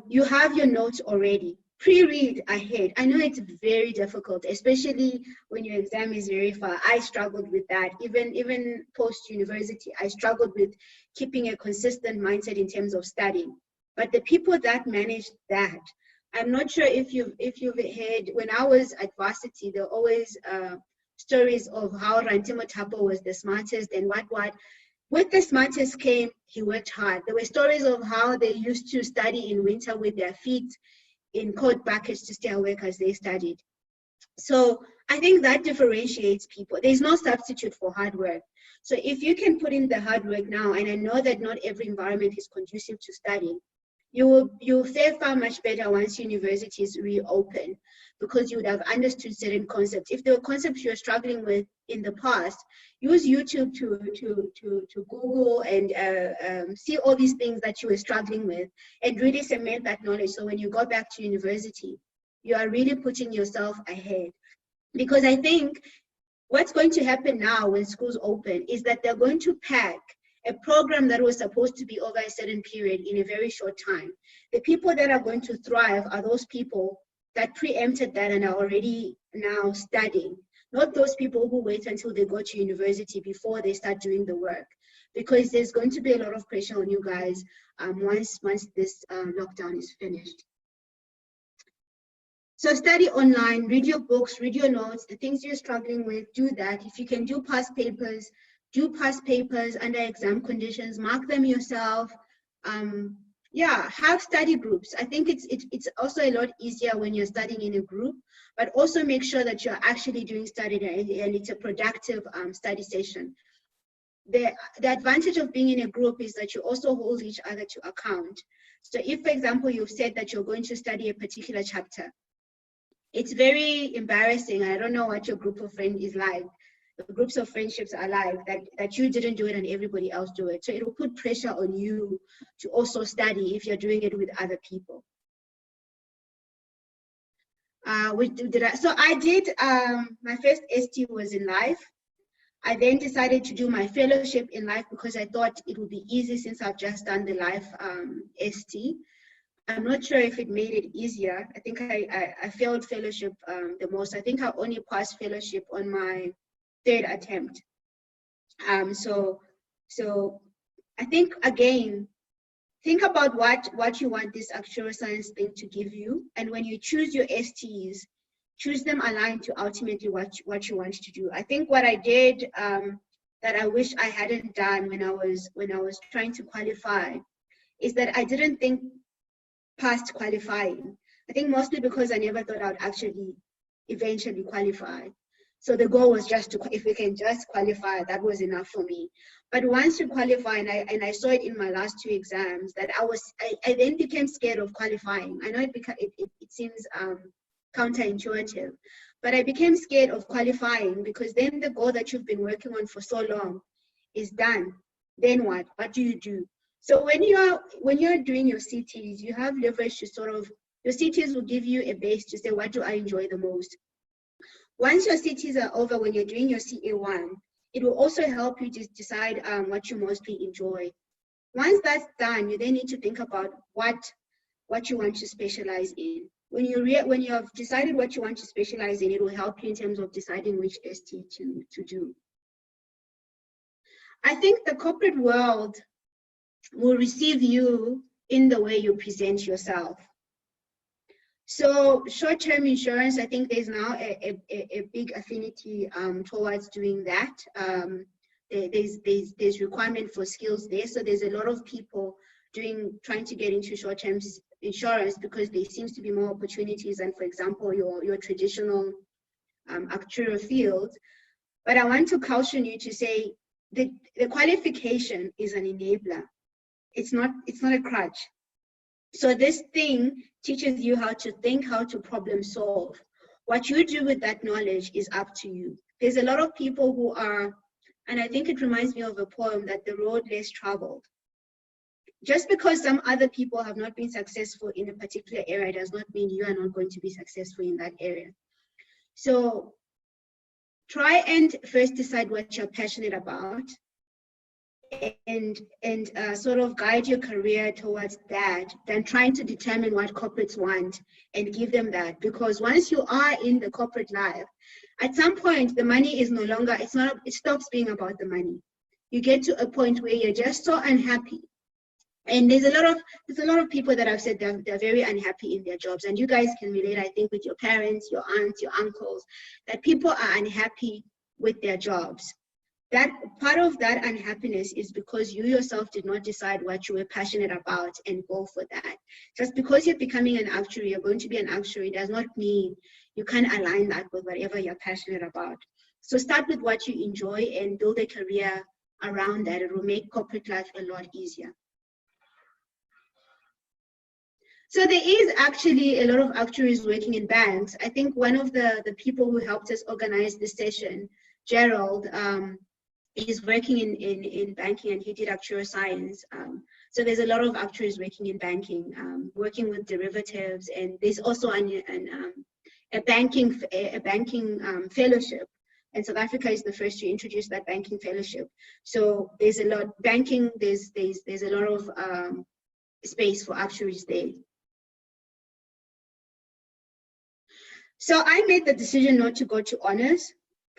You have your notes already. Pre-read ahead. I know it's very difficult, especially when your exam is very far. I struggled with that. Even post-university, I struggled with keeping a consistent mindset in terms of studying. But the people that managed that, I'm not sure if you've heard, when I was at varsity, there were always stories of how Rantimo Tapo was the smartest and what. With the smartest came, he worked hard. There were stories of how they used to study in winter with their feet in coat buckets to stay awake as they studied. So I think that differentiates people. There's no substitute for hard work. So if you can put in the hard work now, and I know that not every environment is conducive to studying, you'll fare far much better once universities reopen, because you would have understood certain concepts. If there were concepts you're struggling with in the past, use YouTube to Google and see all these things that you were struggling with and really cement that knowledge. So when you go back to university, you are really putting yourself ahead. Because I think what's going to happen now when schools open is that they're going to pack a program that was supposed to be over a certain period in a very short time. The people that are going to thrive are those people that preempted that and are already now studying, not those people who wait until they go to university before they start doing the work, because there's going to be a lot of pressure on you guys once this lockdown is finished. So study online, read your books, read your notes, the things you're struggling with, do that. If you can do past papers, do past papers under exam conditions, mark them yourself. Yeah, have study groups. I think it's also a lot easier when you're studying in a group, but also make sure that you're actually doing study and it's a productive study session. The advantage of being in a group is that you also hold each other to account. So if, for example, you've said that you're going to study a particular chapter, it's very embarrassing. I don't know what your group of friends is like. The groups of friendships are like that you didn't do it and everybody else do it. So it will put pressure on you to also study if you're doing it with other people. So I did, my first ST was in life. I then decided to do my fellowship in life because I thought it would be easy since I've just done the life ST. I'm not sure if it made it easier. I think I failed fellowship the most. I think I only passed fellowship on my third attempt. So I think, again, think about what you want this actuarial science thing to give you. And when you choose your STs, choose them aligned to ultimately what you want to do. I think what I did that I wish I hadn't done when I was trying to qualify is that I didn't think past qualifying. I think mostly because I never thought I would actually eventually qualify. So the goal was just to, if we can just qualify, that was enough for me. But once you qualify, and I saw it in my last 2 exams, that I then became scared of qualifying. I know it seems counterintuitive, but I became scared of qualifying, because then the goal that you've been working on for so long is done. Then what? What do you do? So when you're doing your CTs, you have leverage to sort of, your CTs will give you a base to say, what do I enjoy the most? Once your CTs are over, when you're doing your CA1, it will also help you to decide what you mostly enjoy. Once that's done, you then need to think about what you want to specialize in. When you have decided what you want to specialize in, it will help you in terms of deciding which ST to do. I think the corporate world will receive you in the way you present yourself. So short-term insurance, I think there's now a big affinity towards doing that. There's requirement for skills there. So there's a lot of people trying to get into short-term insurance, because there seems to be more opportunities than, for example, your traditional actuarial field. But I want to caution you to say that the qualification is an enabler. It's not a crutch. So this thing teaches you how to think, how to problem solve. What you do with that knowledge is up to you. There's a lot of people who are, and I think it reminds me of a poem, that the road less traveled. Just because some other people have not been successful in a particular area does not mean you are not going to be successful in that area. So try and first decide what you're passionate about, and sort of guide your career towards that, then trying to determine what corporates want and give them that. Because once you are in the corporate life, at some point the money is no longer, it stops being about the money. You get to a point where you're just so unhappy. And there's a lot of people that have said they're very unhappy in their jobs, and you guys can relate, I think, with your parents, your aunts, your uncles, that people are unhappy with their jobs. That part of that unhappiness is because you yourself did not decide what you were passionate about and go for that. Just because you're becoming an actuary, you're going to be an actuary, does not mean you can align that with whatever you're passionate about. So start with what you enjoy and build a career around that. It will make corporate life a lot easier. So there is actually a lot of actuaries working in banks. I think one of the people who helped us organize this session, Gerald, he's working in banking, and he did actuarial science. So there's a lot of actuaries working in banking, working with derivatives, and there's also a banking fellowship. And South Africa is the first to introduce that banking fellowship. So there's a lot banking. There's a lot of space for actuaries there. So I made the decision not to go to honors.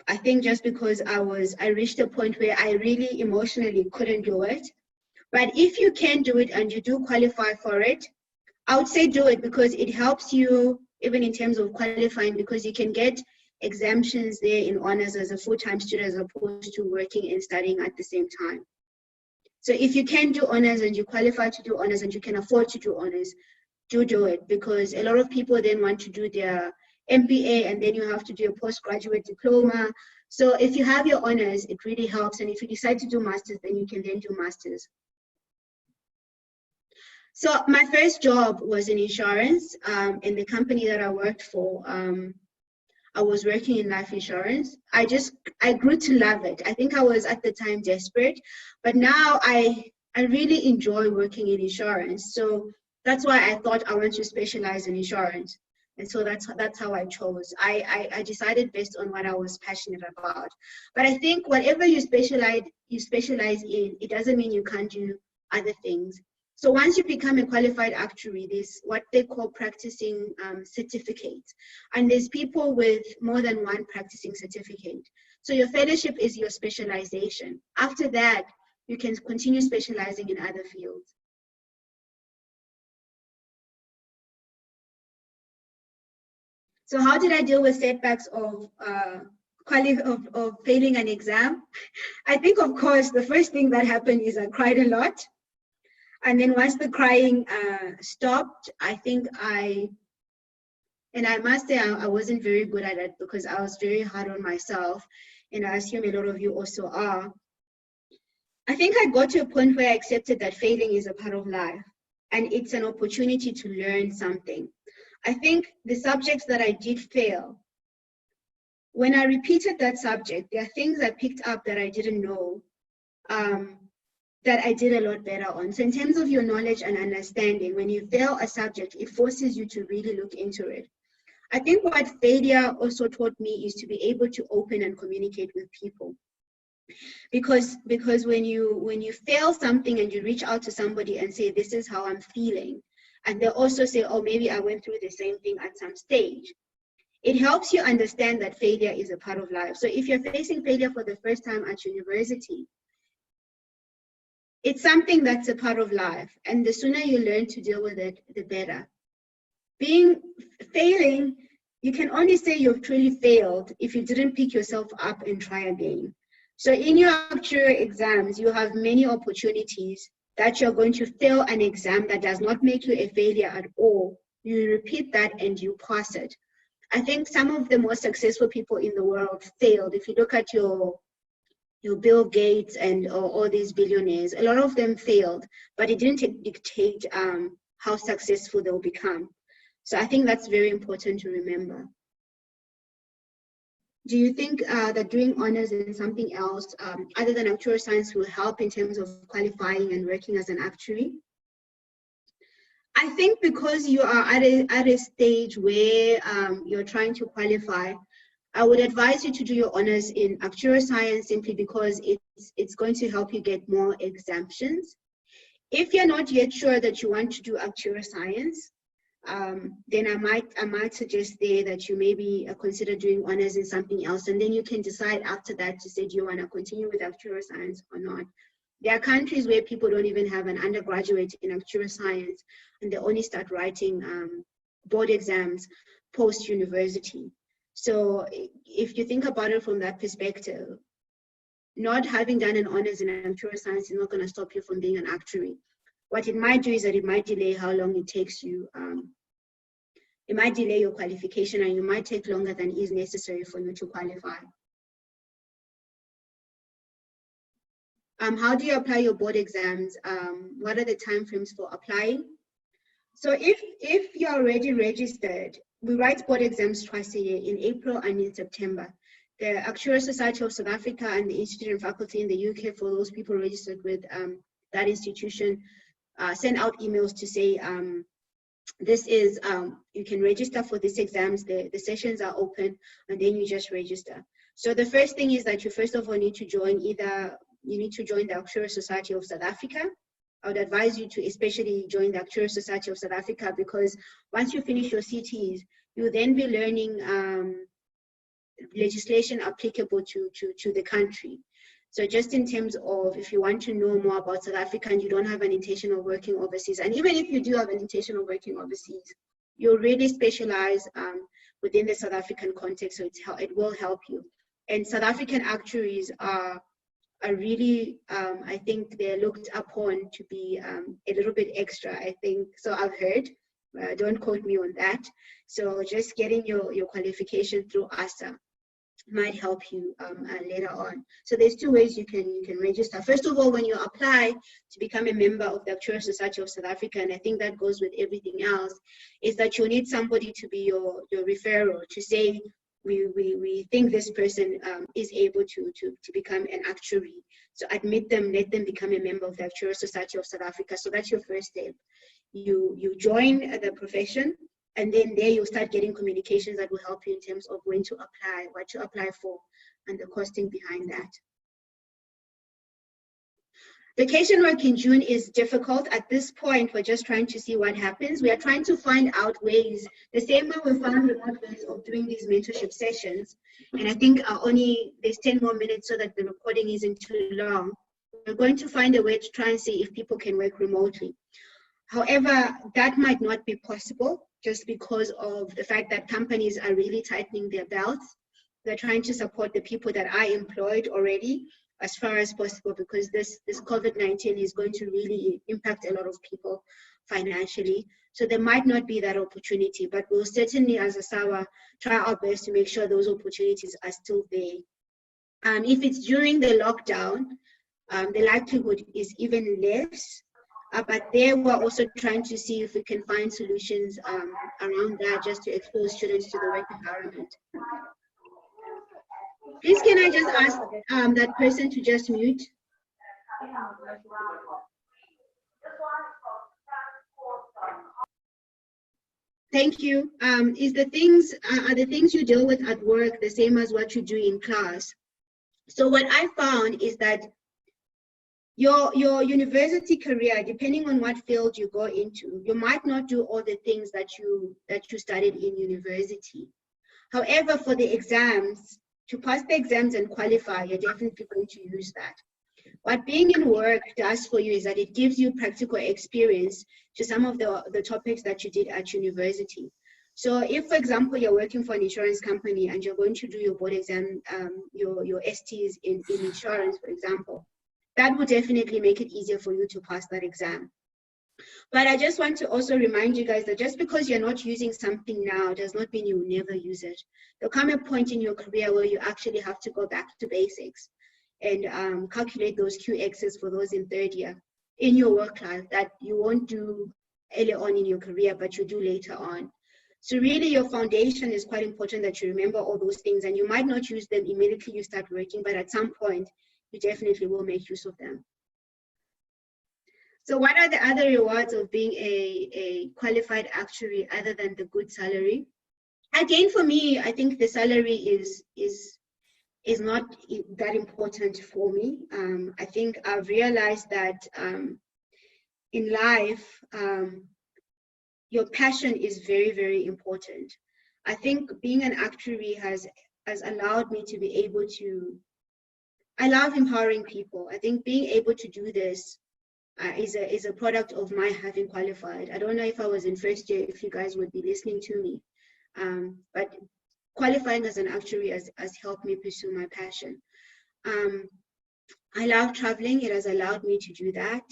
I think just because I reached a point where I really emotionally couldn't do it. But if you can do it and you do qualify for it, I would say do it, because it helps you even in terms of qualifying, because you can get exemptions there in honors as a full-time student, as opposed to working and studying at the same time. So if you can do honors and you qualify to do honors and you can afford to do honors, do it, because a lot of people then want to do their MBA and then you have to do a postgraduate diploma. So if you have your honors, it really helps. And if you decide to do masters, then you can then do masters. So my first job was in insurance. In the company that I worked for, I was working in life insurance. I grew to love it. I think I was at the time desperate, but now I really enjoy working in insurance. So that's why I thought I want to specialize in insurance. And so that's how I chose. I decided based on what I was passionate about. But I think whatever you specialize in, it doesn't mean you can't do other things. So once you become a qualified actuary, there's what they call practicing certificates. And there's people with more than one practicing certificate. So your fellowship is your specialization. After that, you can continue specializing in other fields. So how did I deal with setbacks of failing an exam? I think, of course, the first thing that happened is I cried a lot. And then once the crying stopped, I think I And I must say, I wasn't very good at it because I was very hard on myself. And I assume a lot of you also are. I think I got to a point where I accepted that failing is a part of life and it's an opportunity to learn something. I think the subjects that I did fail, when I repeated that subject, there are things I picked up that I didn't know, that I did a lot better on. So in terms of your knowledge and understanding, when you fail a subject, it forces you to really look into it. I think what failure also taught me is to be able to open and communicate with people. Because when you fail something and you reach out to somebody and say, this is how I'm feeling, and they also say, oh, maybe I went through the same thing at some stage, it helps you understand that failure is a part of life. So if you're facing failure for the first time at university, it's something that's a part of life. And the sooner you learn to deal with it, the better. Failing, you can only say you've truly failed if you didn't pick yourself up and try again. So in your actuarial exams, you have many opportunities that you're going to fail an exam that does not make you a failure at all. You repeat that and you pass it. I think some of the most successful people in the world failed. If you look at your Bill Gates and all these billionaires, a lot of them failed, but it didn't dictate how successful they'll become. So I think that's very important to remember. Do you think that doing honors in something else other than actuarial science will help in terms of qualifying and working as an actuary? I think because you are at a stage where you're trying to qualify, I would advise you to do your honors in actuarial science simply because it's going to help you get more exemptions. If you're not yet sure that you want to do actuarial science, then I might suggest there that you maybe consider doing honors in something else, and then you can decide after that to say, do you want to continue with actuarial science or not? There are countries where people don't even have an undergraduate in actuarial science, and they only start writing board exams post-university. So if you think about it from that perspective, not having done an honors in actuarial science is not going to stop you from being an actuary. What it might do is that it might delay how long it takes you. It might delay your qualification, and you might take longer than is necessary for you to qualify. How do you apply your board exams? What are the timeframes for applying? So if you're already registered, we write board exams twice a year, in April and in September. The Actuarial Society of South Africa and the Institute and Faculty in the UK, for those people registered with that institution, send out emails to say, this is, you can register for these exams, the sessions are open, and then you just register. So the first thing is that you first of all need to join the Actuarial Society of South Africa. I would advise you to especially join the Actuarial Society of South Africa, because once you finish your CTs, you'll then be learning legislation applicable to the country. So just in terms of, if you want to know more about South Africa and you don't have an intention of working overseas, and even if you do have an intention of working overseas, you'll really specialize within the South African context, so it will help you. And South African actuaries are really, I think they're looked upon to be a little bit extra, I think. So I've heard, don't quote me on that. So just getting your qualification through ASA might help you later on. So there's two ways you can register. First of all, when you apply to become a member of the Actuarial Society of South Africa, and I think that goes with everything else, is that you need somebody to be your referral, to say, we think this person is able to become an actuary. So admit them, let them become a member of the Actuarial Society of South Africa. So that's your first step. You join the profession, and then there you'll start getting communications that will help you in terms of when to apply, what to apply for, and the costing behind that. Vacation work in June is difficult. At this point, we're just trying to see what happens. We are trying to find out ways, the same way we found remote ways of doing these mentorship sessions. And I think there's 10 more minutes so that the recording isn't too long. We're going to find a way to try and see if people can work remotely. However, that might not be possible just because of the fact that companies are really tightening their belts. They're trying to support the people that are employed already. as far as possible, because this COVID-19 is going to really impact a lot of people financially. So there might not be that opportunity, but we'll certainly, as a SAWA, try our best to make sure those opportunities are still there. If it's during the lockdown, the likelihood is even less. But there we're also trying to see if we can find solutions around that, just to expose students to the work environment. Please, can I just ask that person to just mute? Thank you. Are the things you deal with at work the same as what you do in class? So what I found is that your university career, depending on what field you go into, you might not do all the things that you studied in university. However, for the exams, to pass the exams and qualify, you're definitely going to use that. What being in work does for you is that it gives you practical experience to some of the topics that you did at university. So if, for example, you're working for an insurance company and you're going to do your board exam, your STs in insurance, for example, that would definitely make it easier for you to pass that exam. But I just want to also remind you guys that just because you're not using something now does not mean you will never use it. There'll come a point in your career where you actually have to go back to basics and calculate those QXs for those in third year in your work life that you won't do early on in your career, but you do later on. So really your foundation is quite important, that you remember all those things, and you might not use them immediately you start working, but at some point you definitely will make use of them. So what are the other rewards of being a qualified actuary other than the good salary? Again, for me, I think the salary is not that important for me. I think I've realized that in life, your passion is very, very important. I think being an actuary has allowed me to be able to, I love empowering people. I think being able to do this is a product of my having qualified. I don't know if I was in first year, if you guys would be listening to me, but qualifying as an actuary has helped me pursue my passion. I love traveling. It has allowed me to do that.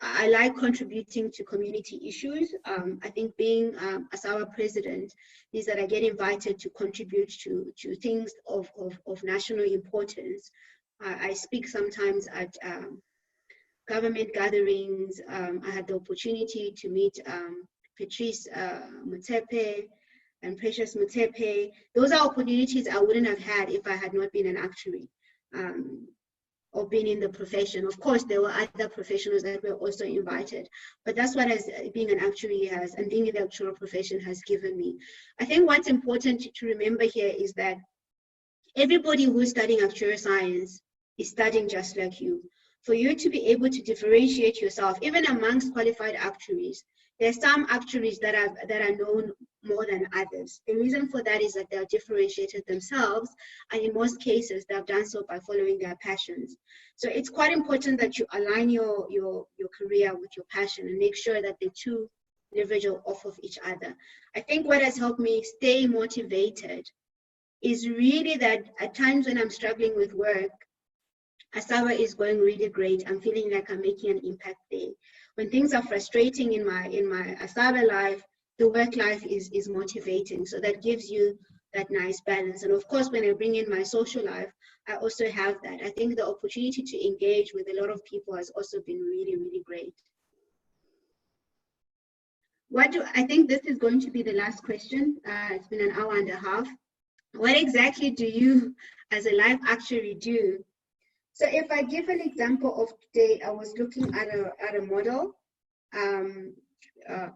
I like contributing to community issues. I think being a SAWA president is that I get invited to contribute to things of national importance. I speak sometimes at government gatherings. I had the opportunity to meet Patrice Motsepe and Precious Motsepe. Those are opportunities I wouldn't have had if I had not been an actuary or been in the profession. Of course, there were other professionals that were also invited, but that's what being an actuary has, and being in the actuarial profession has given me. I think what's important to remember here is that everybody who's studying actuarial science is studying just like you. For you to be able to differentiate yourself, even amongst qualified actuaries, there's some actuaries that are known more than others. The reason for that is that they are differentiated themselves, and in most cases, they have done so by following their passions. So it's quite important that you align your career with your passion and make sure that the two leverage off of each other. I think what has helped me stay motivated is really that at times when I'm struggling with work, SAWA is going really great. I'm feeling like I'm making an impact there. When things are frustrating in my SAWA life, the work life is motivating. So that gives you that nice balance. And of course, when I bring in my social life, I also have that. I think the opportunity to engage with a lot of people has also been really, really great. I think this is going to be the last question. It's been an hour and a half. What exactly do you as a life actuary do? So if I give an example of today, I was looking at a model,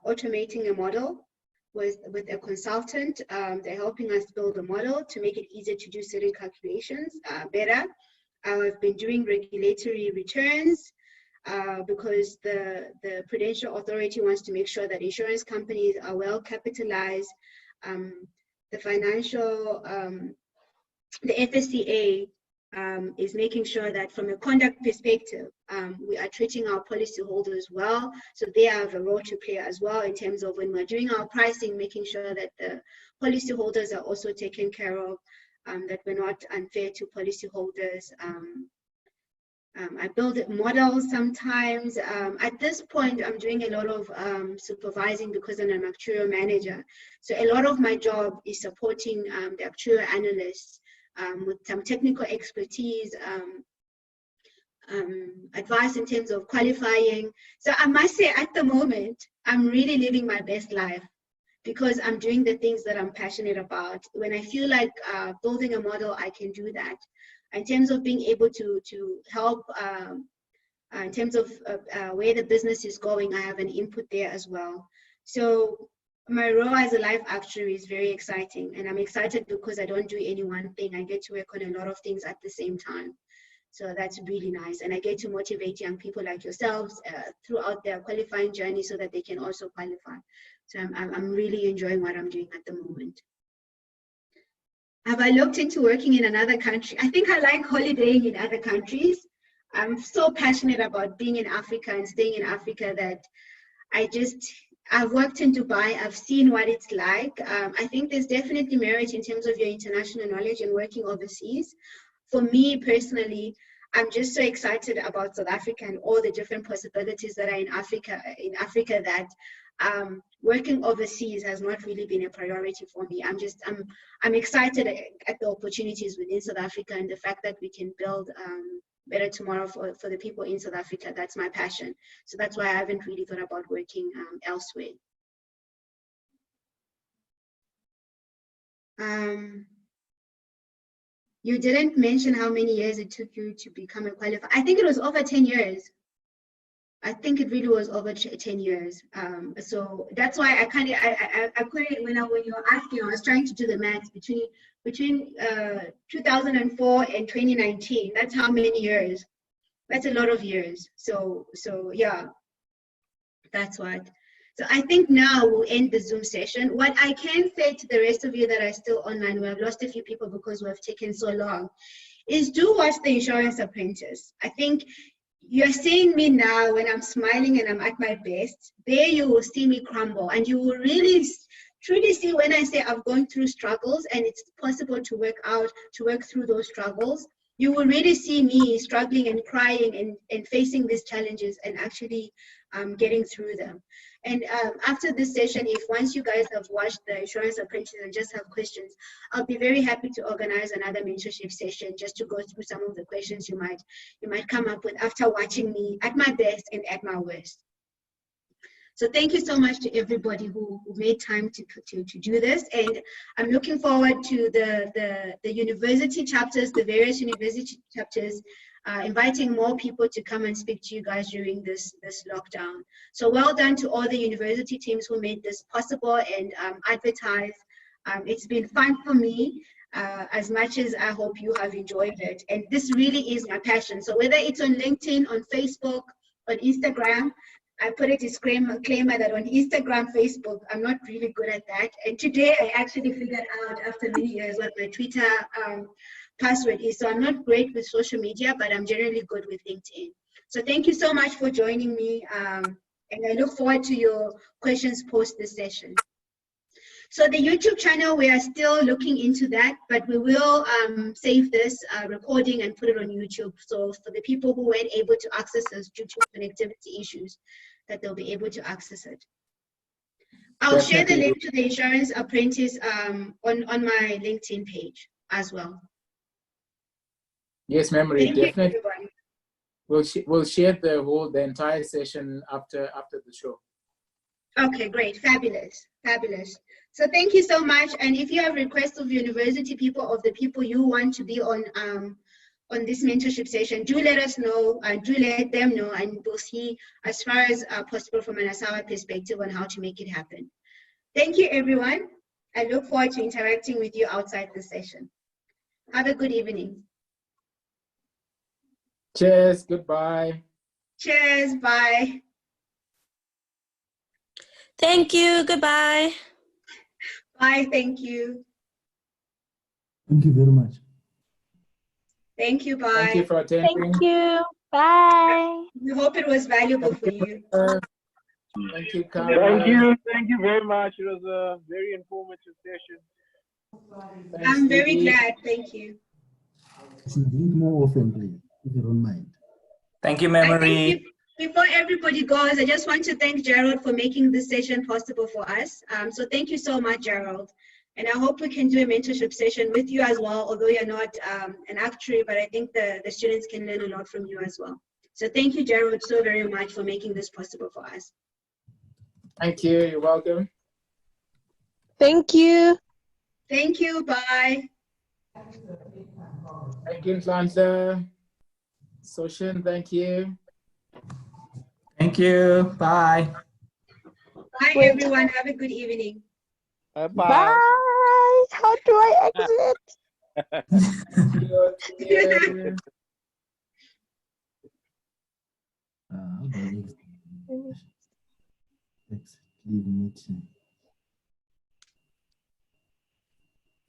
automating a model with a consultant. They're helping us build a model to make it easier to do certain calculations better. I've been doing regulatory returns because the Prudential Authority wants to make sure that insurance companies are well capitalized. The financial, the FSCA is making sure that from a conduct perspective, we are treating our policyholders well. So they have a role to play as well in terms of when we're doing our pricing, making sure that the policyholders are also taken care of, that we're not unfair to policyholders. I build models sometimes. At this point, I'm doing a lot of supervising because I'm an actuarial manager. So a lot of my job is supporting the actuarial analysts with some technical expertise, advice in terms of qualifying. So I must say, at the moment, I'm really living my best life because I'm doing the things that I'm passionate about. When I feel like building a model, I can do that. In terms of being able to help, in terms of where the business is going, I have an input there as well. So my role as a life actuary is very exciting, and I'm excited because I don't do any one thing. I get to work on a lot of things at the same time. So that's really nice. And I get to motivate young people like yourselves throughout their qualifying journey so that they can also qualify. So I'm really enjoying what I'm doing at the moment. Have I looked into working in another country? I think I like holidaying in other countries. I'm so passionate about being in Africa and staying in Africa that I've worked in Dubai. I've seen what it's like. I think there's definitely merit in terms of your international knowledge and working overseas. For me personally, I'm just so excited about South Africa and all the different possibilities that are in Africa that working overseas has not really been a priority for me. I'm excited at the opportunities within South Africa and the fact that we can build better tomorrow for the people in South Africa. That's my passion. So that's why I haven't really thought about working elsewhere. You didn't mention how many years it took you to become a qualified. I think it was over 10 years. I think it really was over 10 years. So that's why I couldn't, when you were asking, I was trying to do the maths between 2004 and 2019. That's how many years. That's a lot of years. So yeah, that's what. So I think now we'll end the Zoom session. What I can say to the rest of you that are still online, we have lost a few people because we have taken so long, is do watch The Insurance Apprentice. I think you're seeing me now when I'm smiling and I'm at my best. There you will see me crumble, and you will really truly see when I say I've gone through struggles and it's possible to work through those struggles. You will really see me struggling and crying and facing these challenges and actually getting through them. And after this session, if once you guys have watched The Insurance Apprentice and just have questions, I'll be very happy to organize another mentorship session just to go through some of the questions you might come up with after watching me at my best and at my worst. So thank you so much to everybody who made time to do this. And I'm looking forward to the university chapters, the various university chapters, inviting more people to come and speak to you guys during this lockdown. So well done to all the university teams who made this possible and advertise. It's been fun for me, as much as I hope you have enjoyed it. And this really is my passion. So whether it's on LinkedIn, on Facebook, on Instagram, I put a disclaimer that on Instagram, Facebook, I'm not really good at that. And today I actually figured out after many years what my Twitter password is. So I'm not great with social media, but I'm generally good with LinkedIn. So thank you so much for joining me. And I look forward to your questions post this session. So the YouTube channel, we are still looking into that, but we will save this recording and put it on YouTube. So for the people who weren't able to access those due to connectivity issues, that they'll be able to access it. I'll share the link to The Insurance Apprentice on my LinkedIn page as well. Yes, Memory, definitely. You, we'll share the entire session after the show. Okay, great, fabulous. So thank you so much. And if you have requests of university people, of the people you want to be on this mentorship session, do let us know and do let them know, and we'll see as far as possible from an ASAWA perspective on how to make it happen. Thank you, everyone. I look forward to interacting with you outside the session. Have a good evening. Cheers, goodbye. Cheers, bye. Thank you, goodbye. Bye, thank you. Thank you very much. Thank you, bye. Thank you for attending. Thank you. Bye. We hope it was valuable for you. Thank you, Kara. Thank you very much. It was a very informative session. Thanks, I'm very Didi. glad, thank you. You should drink more often, please, if you don't mind. Thank you, I think Memory. before everybody goes, I just want to thank Gerald for making this session possible for us. So thank you so much, Gerald. And I hope we can do a mentorship session with you as well, although you're not an actuary, but I think the students can learn a lot from you as well. So thank you, Gerald, so very much for making this possible for us. Thank you. You're welcome. Thank you. Thank you. Bye. Thank you, Atlanta. Soshin, thank you. Thank you. Bye. Bye, Wait. everyone. Have a good evening. Bye-bye. Bye. How do I exit? See you. How do I exit? Leave meeting.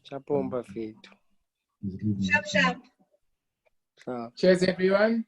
Chapomba fethu. Is leave Sharp, meeting. sharp. Sharp. Cheers, everyone.